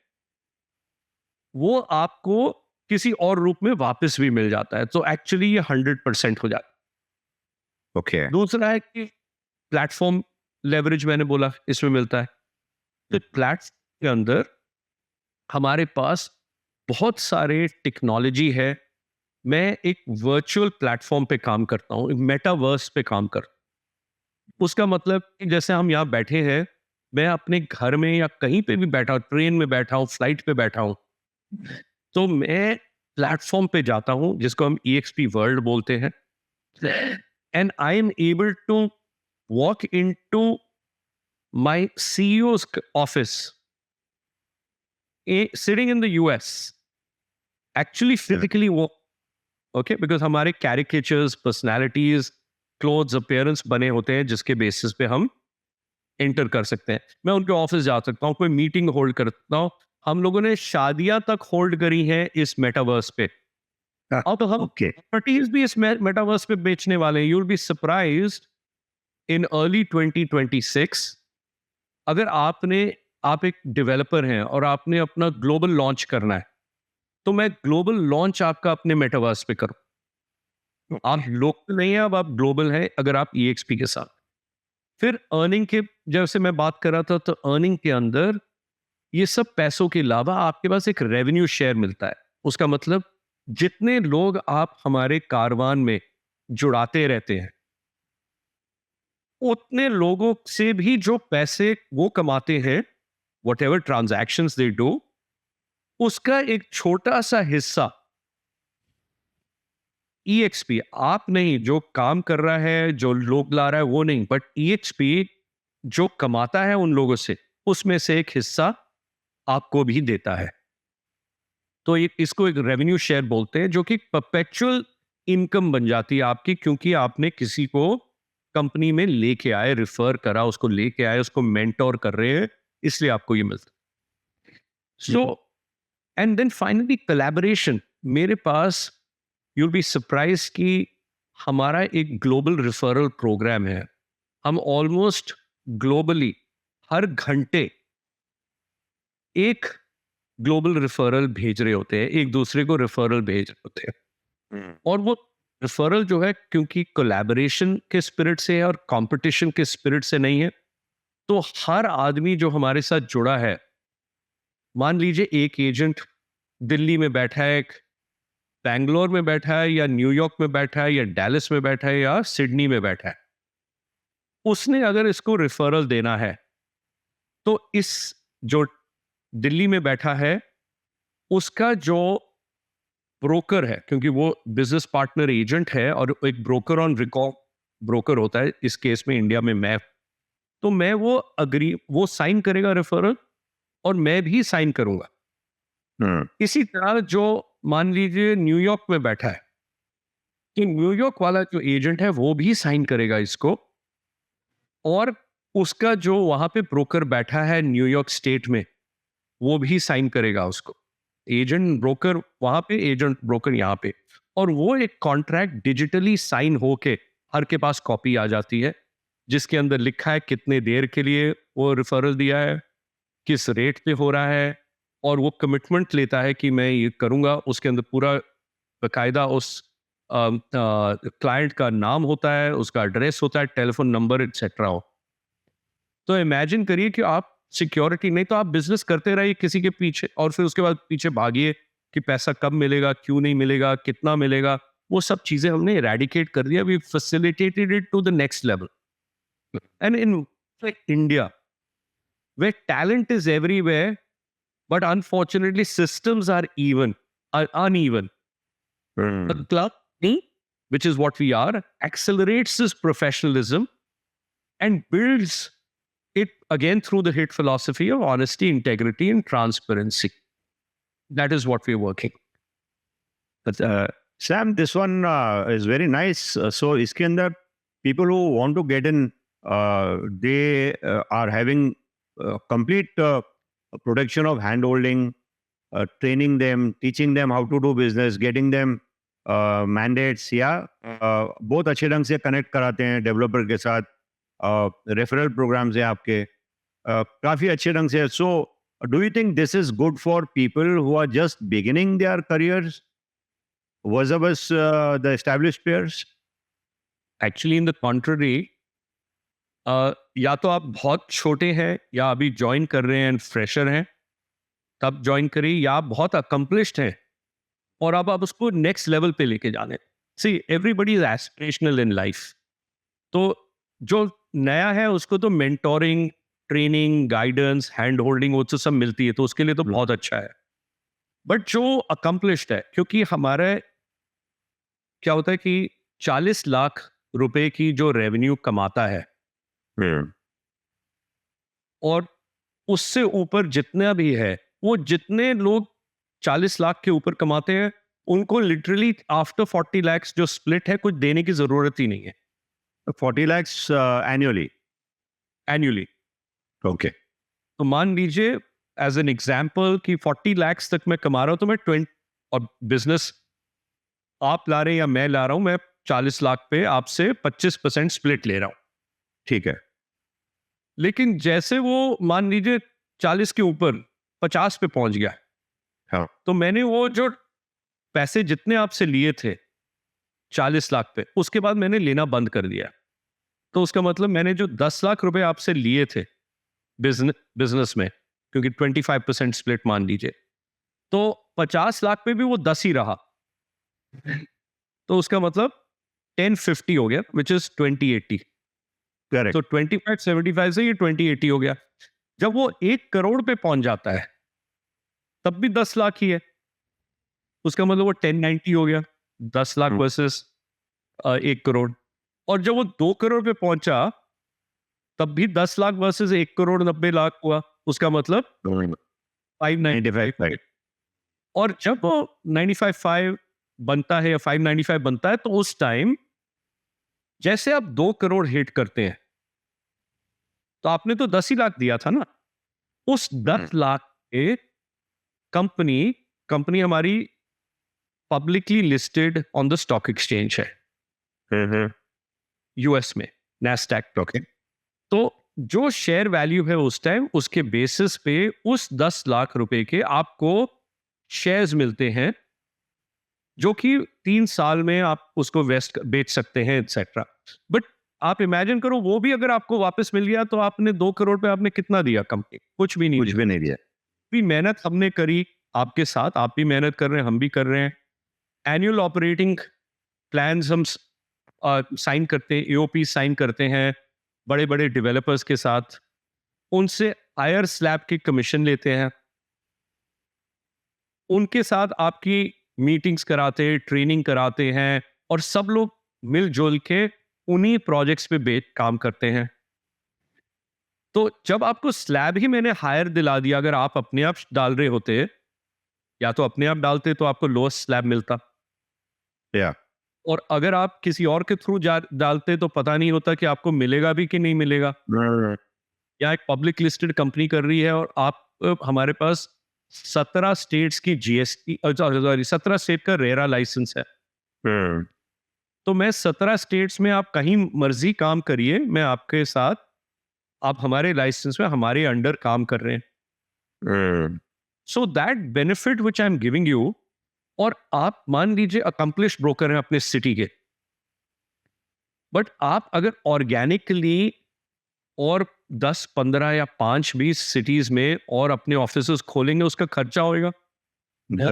S2: वो आपको किसी और रूप में वापस भी मिल जाता है. तो एक्चुअली ये 100% हो जाता है.
S1: Okay.
S2: दूसरा है कि प्लेटफॉर्म लेवरेज, मैंने बोला इसमें मिलता है. तो प्लेटफॉर्म के अंदर हमारे पास बहुत सारे टेक्नोलॉजी है. मैं एक वर्चुअल प्लेटफॉर्म पे काम करता हूँ, एक मेटावर्स पे काम करता हूँ. उसका मतलब कि जैसे हम यहाँ बैठे हैं, मैं अपने घर में या कहीं पे भी बैठा हूँ, ट्रेन में बैठा हूँ, फ्लाइट पे बैठा हूँ, तो मैं प्लेटफॉर्म पे जाता हूँ जिसको हम EXP वर्ल्ड बोलते हैं. And I am able to walk in to my CEO's office sitting in the US, actually physically walk, okay, because हमारे caricatures, personalities, clothes, appearance बने होते हैं जिसके बेसिस पे हम एंटर कर सकते हैं. मैं उनके ऑफिस जा सकता हूँ, कोई मीटिंग होल्ड कर सकता हूँ. हम लोगों ने शादियां तक होल्ड करी हैं इस मेटावर्स पे. और तो हम
S1: Okay.
S2: प्रॉपर्टीज भी इस मेटावर्स पे बेचने वाले हैं. You will be surprised in early 2026 अगर आप एक डेवलपर हैं और आपने अपना ग्लोबल लॉन्च करना है, तो मैं ग्लोबल लॉन्च आपका अपने मेटावर्स पे करूं. आप लोकल नहीं है, अब आप ग्लोबल हैं अगर आप EXP के साथ. फिर अर्निंग के, जैसे मैं बात कर रहा था, तो अर्निंग के अंदर ये सब पैसों के अलावा आपके पास एक रेवेन्यू शेयर मिलता है. उसका मतलब जितने लोग आप हमारे कारवान में जुड़ाते रहते हैं, उतने लोगों से भी जो पैसे वो कमाते हैं, whatever transactions they do, उसका एक छोटा सा हिस्सा EXP, आप नहीं, जो काम कर रहा है, जो लोग ला रहा है वो नहीं, बट EXP जो कमाता है उन लोगों से, उसमें से एक हिस्सा आपको भी देता है. तो इसको एक रेवेन्यू शेयर बोलते हैं, जो कि परपेचुअल इनकम बन जाती है आपकी, क्योंकि आपने किसी को कंपनी में लेके आए, रिफर करा, उसको लेके आए, उसको मेंटोर कर रहे हैं, इसलिए आपको ये मिलता है. So and then finally collaboration. मेरे पास, you'll be surprised कि हमारा एक ग्लोबल रिफरल प्रोग्राम है. हम ऑलमोस्ट ग्लोबली हर घंटे एक ग्लोबल रिफरल भेज रहे होते हैं, एक दूसरे को रिफरल भेज रहे होते हैं. और वो रिफरल जो है, क्योंकि कोलैबोरेशन के स्पिरिट से है और कंपटीशन के स्पिरिट से नहीं है, तो हर आदमी जो हमारे साथ जुड़ा है, मान लीजिए एक एजेंट दिल्ली में बैठा है, एक बैंगलोर में बैठा है, या न्यूयॉर्क में बैठा है, या डैलस में बैठा है, या सिडनी में बैठा है, उसने अगर इसको रिफरल देना है, तो इस जो दिल्ली में बैठा है उसका जो ब्रोकर है, क्योंकि वो बिजनेस पार्टनर एजेंट है और एक ब्रोकर ऑन रिकॉर्ड ब्रोकर होता है, इस केस में इंडिया में मैं, तो मैं वो साइन करेगा रिफरल, और मैं भी साइन करूंगा। इसी तरह जो मान लीजिए न्यूयॉर्क में बैठा है, कि न्यूयॉर्क वाला जो एजेंट है वो भी साइन करेगा इसको, और उसका जो वहां पे ब्रोकर बैठा है न्यूयॉर्क स्टेट में वो भी साइन करेगा उसको। एजेंट ब्रोकर वहां पे, एजेंट ब्रोकर यहाँ पे, और वो एक कॉन्ट्रैक्ट डिजिटली साइन होके हर के पास कॉपी आ जाती है, जिसके अंदर लिखा है कितने देर के लिए वो रेफरल दिया है, किस रेट पे हो रहा है, और वो कमिटमेंट लेता है कि मैं ये करूंगा। उसके अंदर पूरा बकायदा उस क्लाइंट का नाम होता है, उसका एड्रेस होता है, टेलीफोन नंबर एक्सेट्रा हो। तो इमेजिन करिए कि आप सिक्योरिटी नहीं तो आप बिजनेस करते रहिए किसी के पीछे, और फिर उसके बाद पीछे भागिए कि पैसा कब मिलेगा, क्यों नहीं मिलेगा, कितना मिलेगा। वो सब चीजें हमने इरेडिकेट कर दिया। We facilitated it to the next level. And in India where talent is everywhere, but unfortunately systems are uneven. The club, which is what we are, accelerates this professionalism and builds it again through the HIT philosophy of honesty, integrity, and transparency. That is what we're working.
S1: But, Sam, this one is very nice. So, iske andar people who want to get in, they are having complete production of hand-holding, training them, teaching them how to do business, getting them mandates, या बहुत अच्छे ढंग से connect कराते हैं developer के साथ, referral programmes हैं आपके, काफ़ी अच्छे ढंग से। So do you think this is good for people who are just beginning their careers versus the established players?
S2: Actually, in the contrary, या तो आप बहुत छोटे हैं या अभी ज्वाइन कर रहे हैं, फ्रेशर हैं, तब ज्वाइन करिए, या आप बहुत अकम्पलिश्ड हैं और अब आप उसको नेक्स्ट लेवल पे लेके जाने। See everybody is aspirational in life. तो जो नया है उसको तो mentoring, training, guidance, hand holding वो तो सब मिलती है, तो उसके लिए तो बहुत अच्छा है। बट जो अकम्पलिश्ड है, क्योंकि हमारे क्या होता है कि 40 लाख रुपए की जो रेवेन्यू कमाता है और उससे ऊपर जितना भी है, वो जितने लोग 40 लाख के ऊपर कमाते हैं उनको लिटरली आफ्टर 40 lakhs जो स्प्लिट है कुछ देने की जरूरत ही नहीं है।
S1: 40 lakhs
S2: एनुअली।
S1: ओके।
S2: तो मान लीजिए एज एन एग्जाम्पल कि 40 lakhs तक मैं कमा रहा हूं, तो मैं 20, और बिजनेस आप ला रहे हैं या मैं ला रहा हूं, मैं 40 लाख पे आपसे 25% स्प्लिट ले रहा हूं,
S1: ठीक है।
S2: लेकिन जैसे वो मान लीजिए 40 के ऊपर 50 पे पहुंच गया,
S1: हाँ,
S2: तो मैंने वो जो पैसे जितने आपसे लिए थे 40 लाख पे, उसके बाद मैंने लेना बंद कर दिया। तो उसका मतलब मैंने जो 10 लाख रुपए आपसे लिए थे बिजनेस में, क्योंकि 25% स्प्लिट मान लीजिए, तो 50 लाख पे भी वो 10 ही रहा, तो उसका मतलब 1050 हो गया, विच इज 2080।
S1: करेक्ट।
S2: तो 2575 से ये 2080 हो गया। जब वो 1 करोड़ पे पहुंच जाता है तब भी 10 लाख ही है, उसका मतलब वो 1090 हो गया, 10 लाख वर्सेस 1 करोड़। और जब वो 2 करोड़ पे पहुंचा तब भी 10 लाख वर्सेस 1 करोड़ 90 लाख हुआ, उसका मतलब 595। और जब वो 955 बनता है या 595 बनता है, तो उस टाइम जैसे आप 2 करोड़ हिट करते हैं, तो आपने तो 10 ही लाख दिया था ना, उस 10 लाख के कंपनी हमारी publicly listed on the stock exchange है यूएस में, नैस्डैक।
S1: ओके।
S2: तो जो शेयर वैल्यू है उस टाइम, उसके बेसिस पे उस 10 लाख रुपए के आपको शेयर्स मिलते हैं, जो कि 3 साल में आप उसको बेच सकते हैं एक्सेट्रा। बट आप इमेजिन करो, वो भी अगर आपको वापस मिल गया तो आपने 2 करोड़ पे आपने कितना दिया कंपनी? कुछ भी नहीं
S1: कुछ भी नहीं दिया।
S2: भी मेहनत हमने करी आपके साथ, आप भी मेहनत कर रहे हैं, हम भी कर रहे हैं। एनुअल ऑपरेटिंग प्लान्स हम साइन करते हैं, एओपी साइन करते हैं बड़े बड़े डेवलपर्स के साथ, उनसे हायर स्लैब की कमीशन लेते हैं, उनके साथ आपकी मीटिंग्स कराते हैं, ट्रेनिंग कराते हैं, और सब लोग मिलजुल के उन्हीं प्रोजेक्ट्स पे काम करते हैं। तो जब आपको स्लैब ही मैंने हायर दिला दिया, अगर आप अपने आप डाल रहे होते, या तो अपने आप डालते तो आपको लोएस्ट स्लैब मिलता,
S1: Yeah.
S2: और अगर आप किसी और के थ्रू डालते तो पता नहीं होता कि आपको मिलेगा भी कि नहीं मिलेगा। या एक पब्लिक लिस्टेड कंपनी कर रही है और आप हमारे पास 17 स्टेट्स की जीएसटी, सॉरी 17 स्टेट का रेरा लाइसेंस है। तो मैं 17 स्टेट्स में आप कहीं मर्जी काम करिए, मैं आपके साथ, आप हमारे लाइसेंस में हमारे अंडर काम कर रहे हैं। So that benefit which I am giving you, और आप मान लीजिए अकम्प्लिश ब्रोकर हैं अपने सिटी के, बट आप अगर ऑर्गेनिकली और 10, 15 या 5, 20 सिटीज में और अपने ऑफिस खोलेंगे, उसका खर्चा होगा,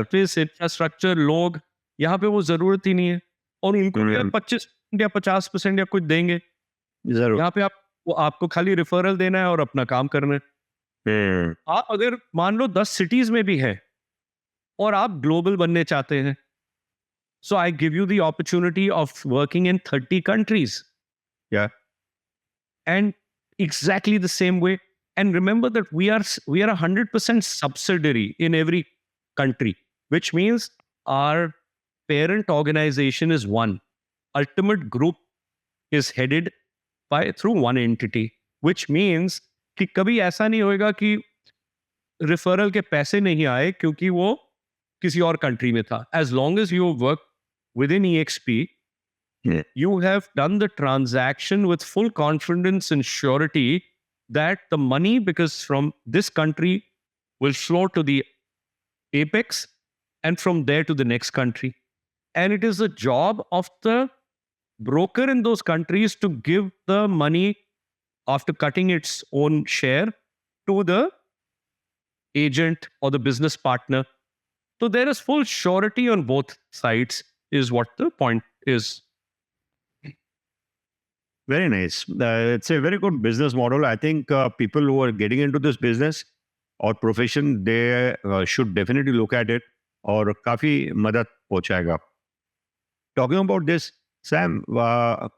S2: ऑफिस इंफ्रास्ट्रक्चर, लोग, यहाँ पे वो जरूरत ही नहीं है, और उनको 25 या 50% या कुछ देंगे।
S1: जरूर।
S2: यहाँ पे वो आपको खाली रेफरल देना है और अपना काम करना है। आप अगर मान लो 10 सिटीज में भी है और आप ग्लोबल बनने चाहते हैं, so I give you the opportunity of working in 30 countries,
S1: Yeah.
S2: and exactly the same way. And remember that we are 100% subsidiary in every country, which means our parent organization is one. Ultimate group is headed through one entity, which means कि कभी ऐसा नहीं होएगा कि referral के पैसे नहीं आए क्योंकि वो किसी और कंट्री में था. As long as you work within EXP, you have done the transaction with full confidence and surety that the money, because from this country, will flow to the apex and from there to the next country. And it is the job of the broker in those countries to give the money after cutting its own share to the agent or the business partner. So there is full surety on both sides, is what the point is.
S1: Very nice. It's a very good business model. I think people who are getting into this business or profession, they should definitely look at it, और काफी मदद पहुंचाएगा. Talking about this, Sam,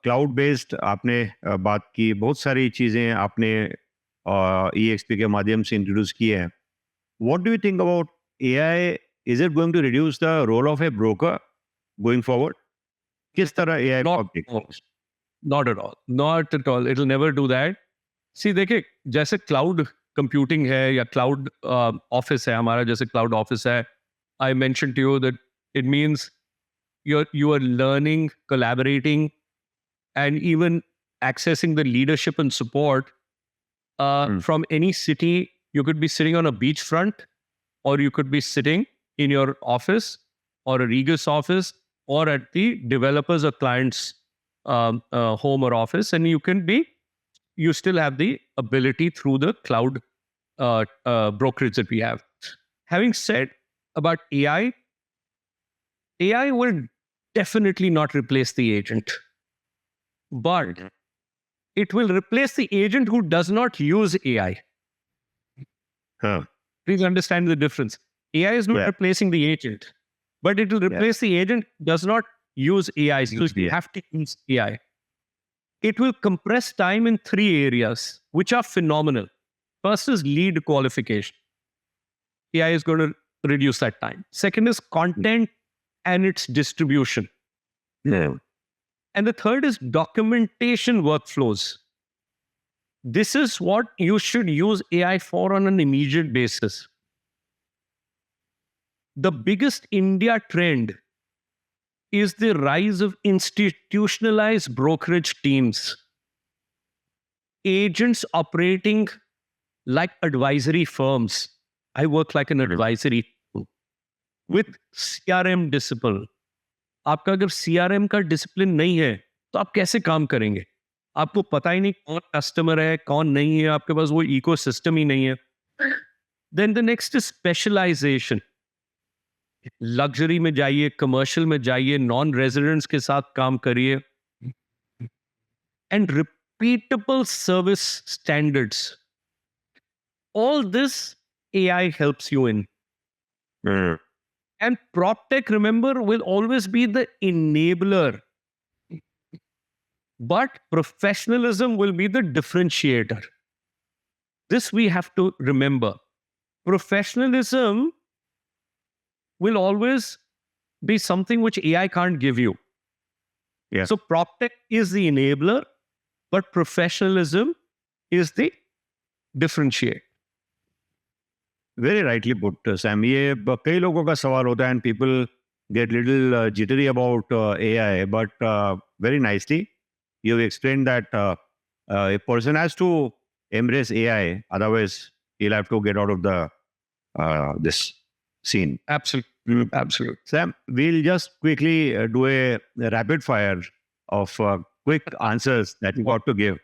S1: cloud based आपने बात की, बहुत सारी चीजें आपने EXP के माध्यम से इंट्रोड्यूस किए हैं. What do you think about AI? Is it going to reduce the role of a broker going forward? किस तरह AI
S2: Not at all. Not at all. It'll never do that. See, देखिए, जैसे cloud computing है या cloud office है हमारा, जैसे cloud office है, I mentioned to you that it means you are learning, collaborating, and even accessing the leadership and support from any city. You could be sitting on a beachfront, or you could be sitting in your office or a Regus office or at the developers or clients' home or office, and you still have the ability through the cloud brokerage that we have. Having said about AI will definitely not replace the agent, but it will replace the agent who does not use AI. Please understand the difference. AI is not replacing the agent, but it will replace the agent who does not use AI. So you have to use AI. It will compress time in 3 areas, which are phenomenal. First is lead qualification. AI is going to reduce that time. Second is content and its distribution. And the third is documentation workflows. This is what you should use AI for on an immediate basis. The biggest India trend is the rise of institutionalized brokerage teams. Agents operating like advisory firms. I work like an advisory with CRM discipline. आपका अगर CRM का discipline नहीं है तो आप कैसे काम करेंगे? आपको पता ही नहीं कौन कस्टमर है, कौन नहीं है, आपके पास वो इकोसिस्टम ही नहीं है. Then the next is specialization. Luxury में जाइए, कमर्शियल में जाइए, नॉन रेजिडेंट्स के साथ काम करिए, and repeatable service standards. All this AI helps you in. And PropTech, remember, will always be the enabler. But professionalism will be the differentiator. this we have to remember. Professionalism will always be something which AI can't give you.
S1: Yeah.
S2: So PropTech is the enabler, but professionalism is the differentiator.
S1: Very rightly put, Sam. ये कई लोगों का सवाल होता है and people get little jittery about AI, but very nicely you've explained that a person has to embrace AI, otherwise he'll have to get out of the this scene.
S2: Absolutely. Absolutely.
S1: Sam, we'll just quickly do a rapid fire of quick answers that you got to give.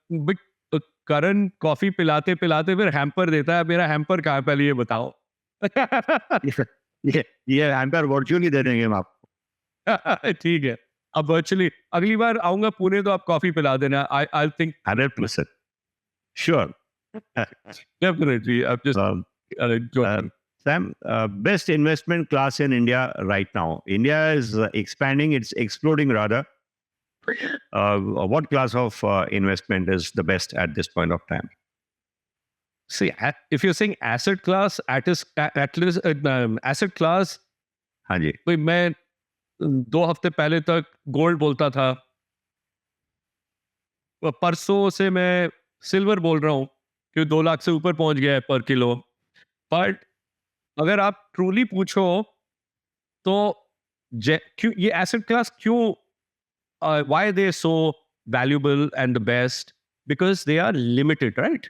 S2: But Karan coffee पिलाते पिलाते फिर hamper देता है. मेरा hamper कहाँ है पहले ये बताओ.
S1: ये हैम्पर वर्चुअली दे देंगे हम आपको.
S2: ठीक है. अब वर्चुअली अगली बार आऊंगा पुणे तो आप कॉफी पिला देना. I think
S1: 100%. Sure.
S2: Definitely. I'm just joking.
S1: Sam, best investment class in India right now. India is expanding, it's exploding rather. What class of investment is the best at this point of time?
S2: See, if you're saying asset class, asset class,
S1: हाँ जी.
S2: भाई मैं 2 हफ्ते पहले तक gold बोलता था. परसों से मैं सिल्वर बोल रहा हूँ कि 2 लाख से ऊपर पहुंच गया है पर किलो. बट अगर आप ट्रूली पूछो तो क्यों ये एसेट क्लास क्यों why are they so valuable and the best? Because they are limited, right?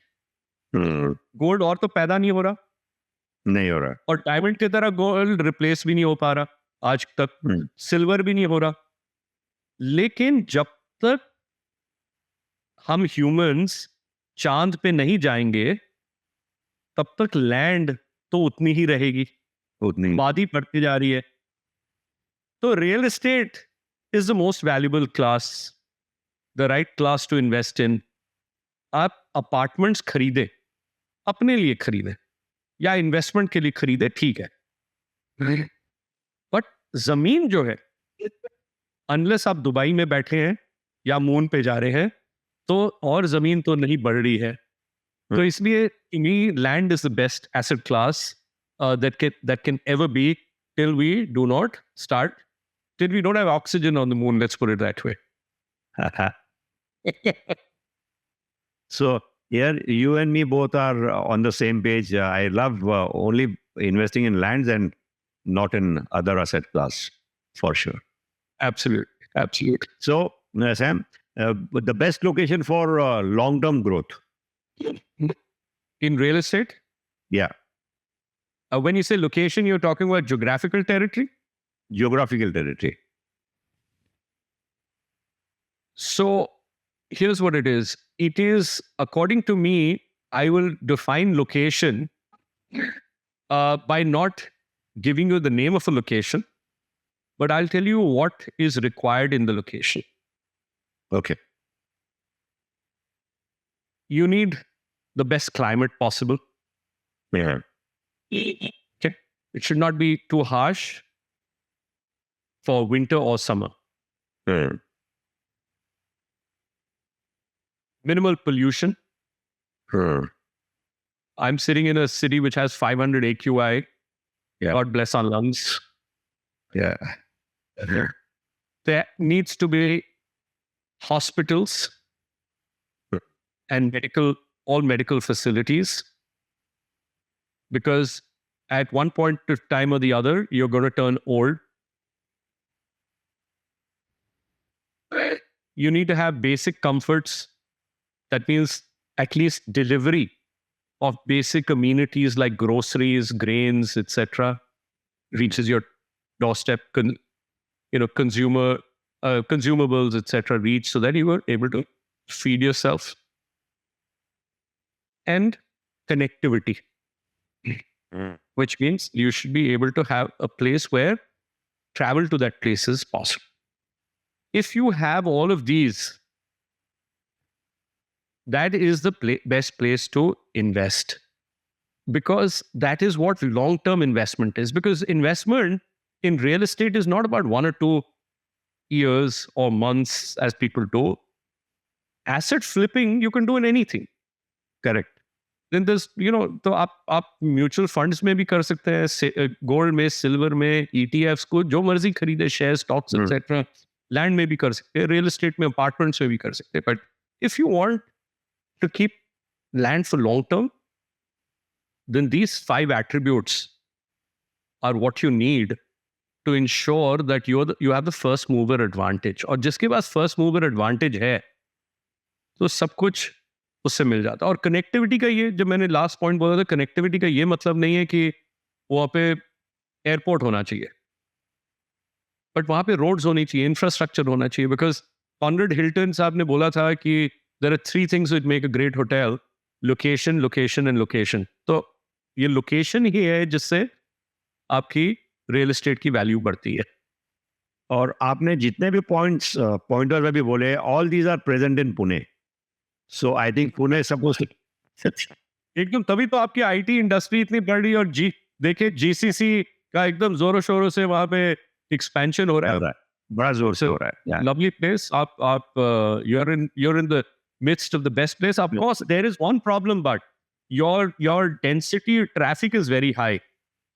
S2: Gold और तो पैदा नहीं हो रहा.
S1: नहीं हो रहा.
S2: और डायमंड की तरह गोल्ड रिप्लेस भी नहीं हो पा रहा आज तक. सिल्वर भी नहीं हो रहा. लेकिन जब तक हम ह्यूमंस चांद पे नहीं जाएंगे तब तक लैंड तो उतनी ही रहेगी.
S1: उतनी
S2: आबादी बढ़ती जा रही है. तो real estate is the most valuable class, the right class to invest in. आप अपार्टमेंट्स खरीदे, अपने लिए खरीदे या इन्वेस्टमेंट के लिए खरीदे, ठीक है. बट जमीन जो है, अनलेस आप दुबई में बैठे हैं या मून पे जा रहे हैं, तो और जमीन तो नहीं बढ़ रही है. तो इसलिए land is the best asset class that can ever be till we do not start. Till we don't have oxygen on the moon, let's put it that way.
S1: So here, you and me both are on the same page. I love only investing in lands and not in other asset class, for sure.
S2: Absolutely. Absolutely.
S1: So, Sam, the best location for long-term growth?
S2: In real estate?
S1: Yeah.
S2: When you say location, you're talking about geographical territory?
S1: Geographical territory.
S2: So here's what it is. It is, according to me, I will define location by not giving you the name of a location, but I'll tell you what is required in the location.
S1: Okay.
S2: You need the best climate possible.
S1: Yeah.
S2: Okay. It should not be too harsh for winter or summer. Minimal pollution. I'm sitting in a city which has 500 AQI.
S1: Yeah.
S2: God bless our lungs.
S1: Yeah.
S2: There needs to be hospitals and all medical facilities, because at one point of time or the other, you're going to turn old. You need to have basic comforts. That means at least delivery of basic amenities like groceries, grains, etc., reaches your doorstep. Consumables, etc., reach so that you are able to feed yourself. And connectivity, which means you should be able to have a place where travel to that place is possible. If you have all of these, that is the best place to invest, because that is what long-term investment is. Because investment in real estate is not about 1 or 2 years or months as people do. Asset flipping, you can do in anything.
S1: Correct.
S2: then there's तो आप mutual funds में भी कर सकते हैं, gold में, silver में, ETFs को जो मर्जी खरीदे, शेयर, स्टॉक्स एक्सेट्रा. लैंड में भी कर सकते हैं, रियल एस्टेट में, अपार्टमेंट्स में भी कर सकते हैं. But if you want to keep land for long term, then these 5 attributes are what you need to ensure that you have the first mover advantage. और जिसके पास first mover advantage है तो सब कुछ उससे मिल जाता है. और कनेक्टिविटी का ये, जब मैंने लास्ट पॉइंट बोला था, कनेक्टिविटी का ये मतलब नहीं है कि वहाँ पे एयरपोर्ट होना चाहिए, बट वहाँ पे रोड्स होनी चाहिए, इंफ्रास्ट्रक्चर होना चाहिए. बिकॉज कॉनरेड हिल्टन साहब ने बोला था कि there are 3 things which make a great hotel: location, location and location. तो ये लोकेशन ही है जिससे आपकी रियल एस्टेट की वैल्यू बढ़ती है.
S1: और आपने जितने भी पॉइंटर में भी बोले, all these are present in Pune. So I think Pune suppose
S2: एकदम, तभी तो आपकी आईटी इंडस्ट्री इतनी बढ़ रही है. और देखिए GCC का एकदम जोरों शोरों से वहां पे एक्सपेंशन हो रहा है,
S1: बड़ा जोर से हो रहा है.
S2: Lovely place. आप you're in the midst of the best place. Of course there is one problem, but your density, traffic is very high,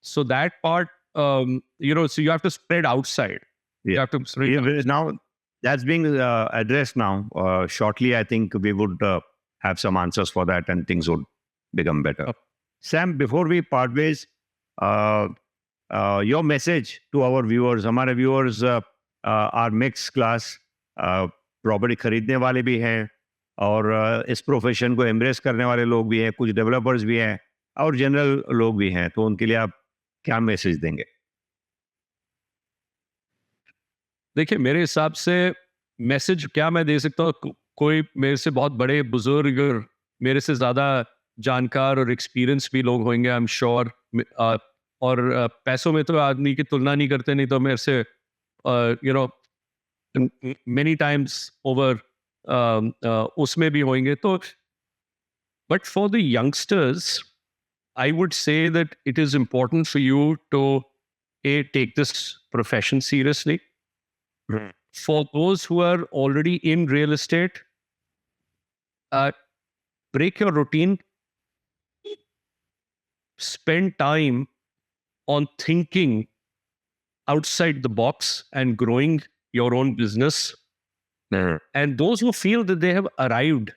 S2: so that part so you have to spread outside. You have to spread
S1: now that's being addressed now. Shortly I think we would have some answers for that and things would become better. Sam, before we part ways, your message to our viewers. हमारे viewers are mixed class, property खरीदने वाले भी हैं और इस profession को embrace करने वाले लोग भी हैं, कुछ डेवलपर्स भी हैं और जनरल लोग भी हैं. तो उनके लिए आप क्या मैसेज देंगे?
S2: देखिए, मेरे हिसाब से मैसेज क्या मैं दे सकता हूँ, कोई मेरे से बहुत बड़े बुजुर्ग और मेरे से ज़्यादा जानकार और एक्सपीरियंस भी लोग होंगे, आई एम श्योर. और पैसों में तो आदमी की तुलना नहीं करते, नहीं तो मेरे से मेनी टाइम्स ओवर उसमें भी होंगे. तो but for the youngsters I would say that it is important for you to take this profession seriously. For those who are already in real estate, break your routine, spend time on thinking outside the box and growing your own business. And those who feel that they have arrived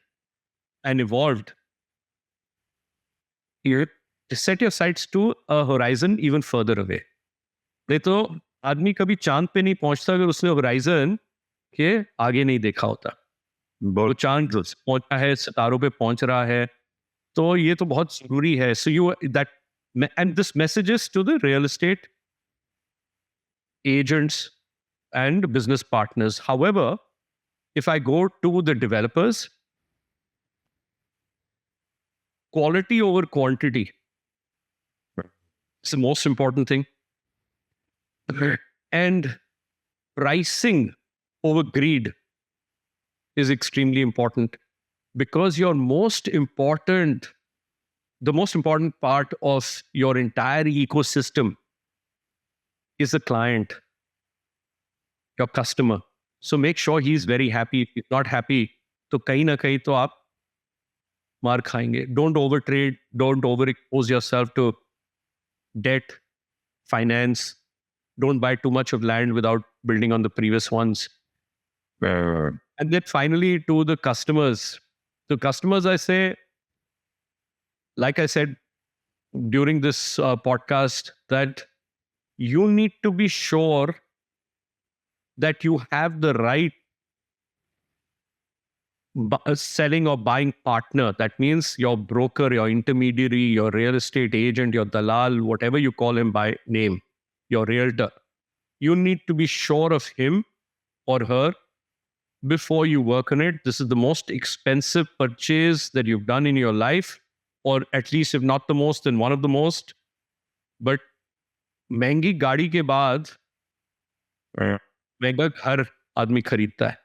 S2: and evolved, you set your sights to a horizon even further away. नहीं तो आदमी कभी चांद पे नहीं पहुंचता अगर उसने होराइजन के आगे नहीं देखा होता. वो चांद पहुंचा है, सितारों पे पहुंच रहा है, तो ये तो बहुत जरूरी है. So you that and this messages to the real estate agents and business partners. However, if I go to the developers, quality over quantity is the most important thing. And pricing over greed is extremely important, because the most important part of your entire ecosystem is the client, your customer. So make sure he's very happy. If he's not happy, तो कहीं ना कहीं तो आप मार खाएंगे. Don't overtrade. Don't overexpose yourself to debt, finance. Don't buy too much of land without building on the previous ones. And then finally, to the customers. To customers, I say, like I said during this podcast, that you need to be sure that you have the right selling or buying partner. That means your broker, your intermediary, your real estate agent, your dalal, whatever you call him by name, your realtor. You need to be sure of him or her before you work on it. This is the most expensive purchase that you've done in your life, or at least if not the most, then one of the most. But महंगी गाड़ी के बाद महंगा घर आदमी खरीदता है.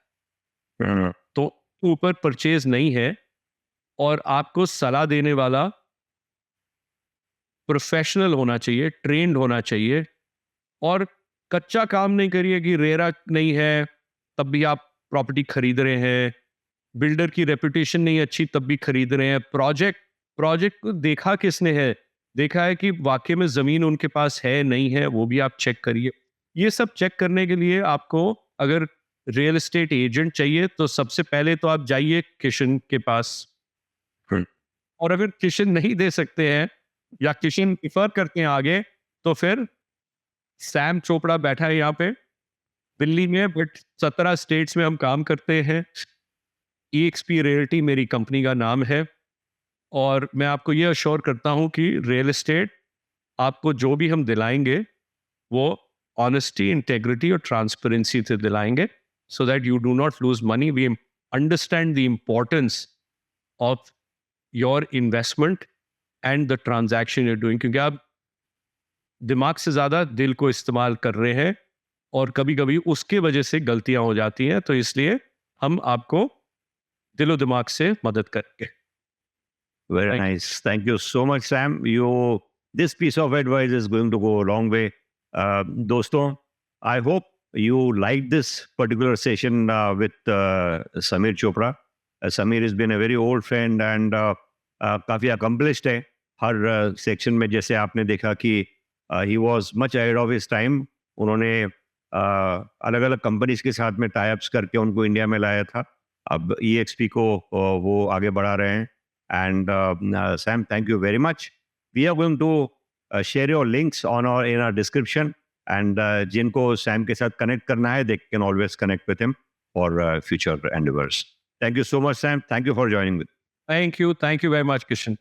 S2: तो ऊपर परचेज नहीं है, और आपको सलाह देने वाला प्रोफेशनल होना चाहिए, ट्रेंड होना चाहिए. और कच्चा काम नहीं करिए कि रेरा नहीं है तब भी आप प्रॉपर्टी खरीद रहे हैं, बिल्डर की रेपुटेशन नहीं अच्छी तब भी खरीद रहे हैं। प्रोजेक्ट को देखा किसने है, देखा है कि वाकई में ज़मीन उनके पास है नहीं है, वो भी आप चेक करिए। ये सब चेक करने के लिए आपको अगर रियल एस्टेट एजेंट चाहिए तो सबसे पहले तो आप जाइए किशन के पास। और अगर किशन नहीं दे सकते हैं या किशन प्रिफर करते हैं आगे, तो फिर सैम चोपड़ा बैठा है यहाँ पे दिल्ली में, बट 17 स्टेट्स में हम काम करते हैं। EXP रियल्टी मेरी कंपनी का नाम है, और मैं आपको ये अश्योर करता हूँ कि रियल एस्टेट आपको जो भी हम दिलाएंगे वो ऑनेस्टी, इंटेग्रिटी और ट्रांसपेरेंसी से दिलाएंगे, so that you do not lose money. We understand the importance of your investment and the transaction you're doing, क्योंकि आप दिमाग से ज़्यादा दिल को इस्तेमाल कर रहे हैं और कभी कभी उसके वजह से गलतियां हो जाती हैं। तो इसलिए हम आपको दिलो दिमाग से मदद करेंगे।
S1: Very
S2: Thank you.
S1: nice. Thank you so much, Sam. This piece of advice is going to go a long way. Doston, I hope you liked this particular session with Samir Chopra. Samir has been a very old friend and काफी accomplished है हर section में। जैसे आपने देखा कि he was much ahead of his time. उन्होंने अलग अलग कंपनीज के साथ में टाई-अप्स करके उनको इंडिया में लाया था। अब EXP को वो आगे बढ़ा रहे हैं। And Sam, thank you very much. We are going to share your links in our description. And जिनको Sam के साथ connect करना है, they can always connect with him for future endeavors. Thank you so much, Sam. Thank you for joining me.
S2: Thank you very much, Kishen.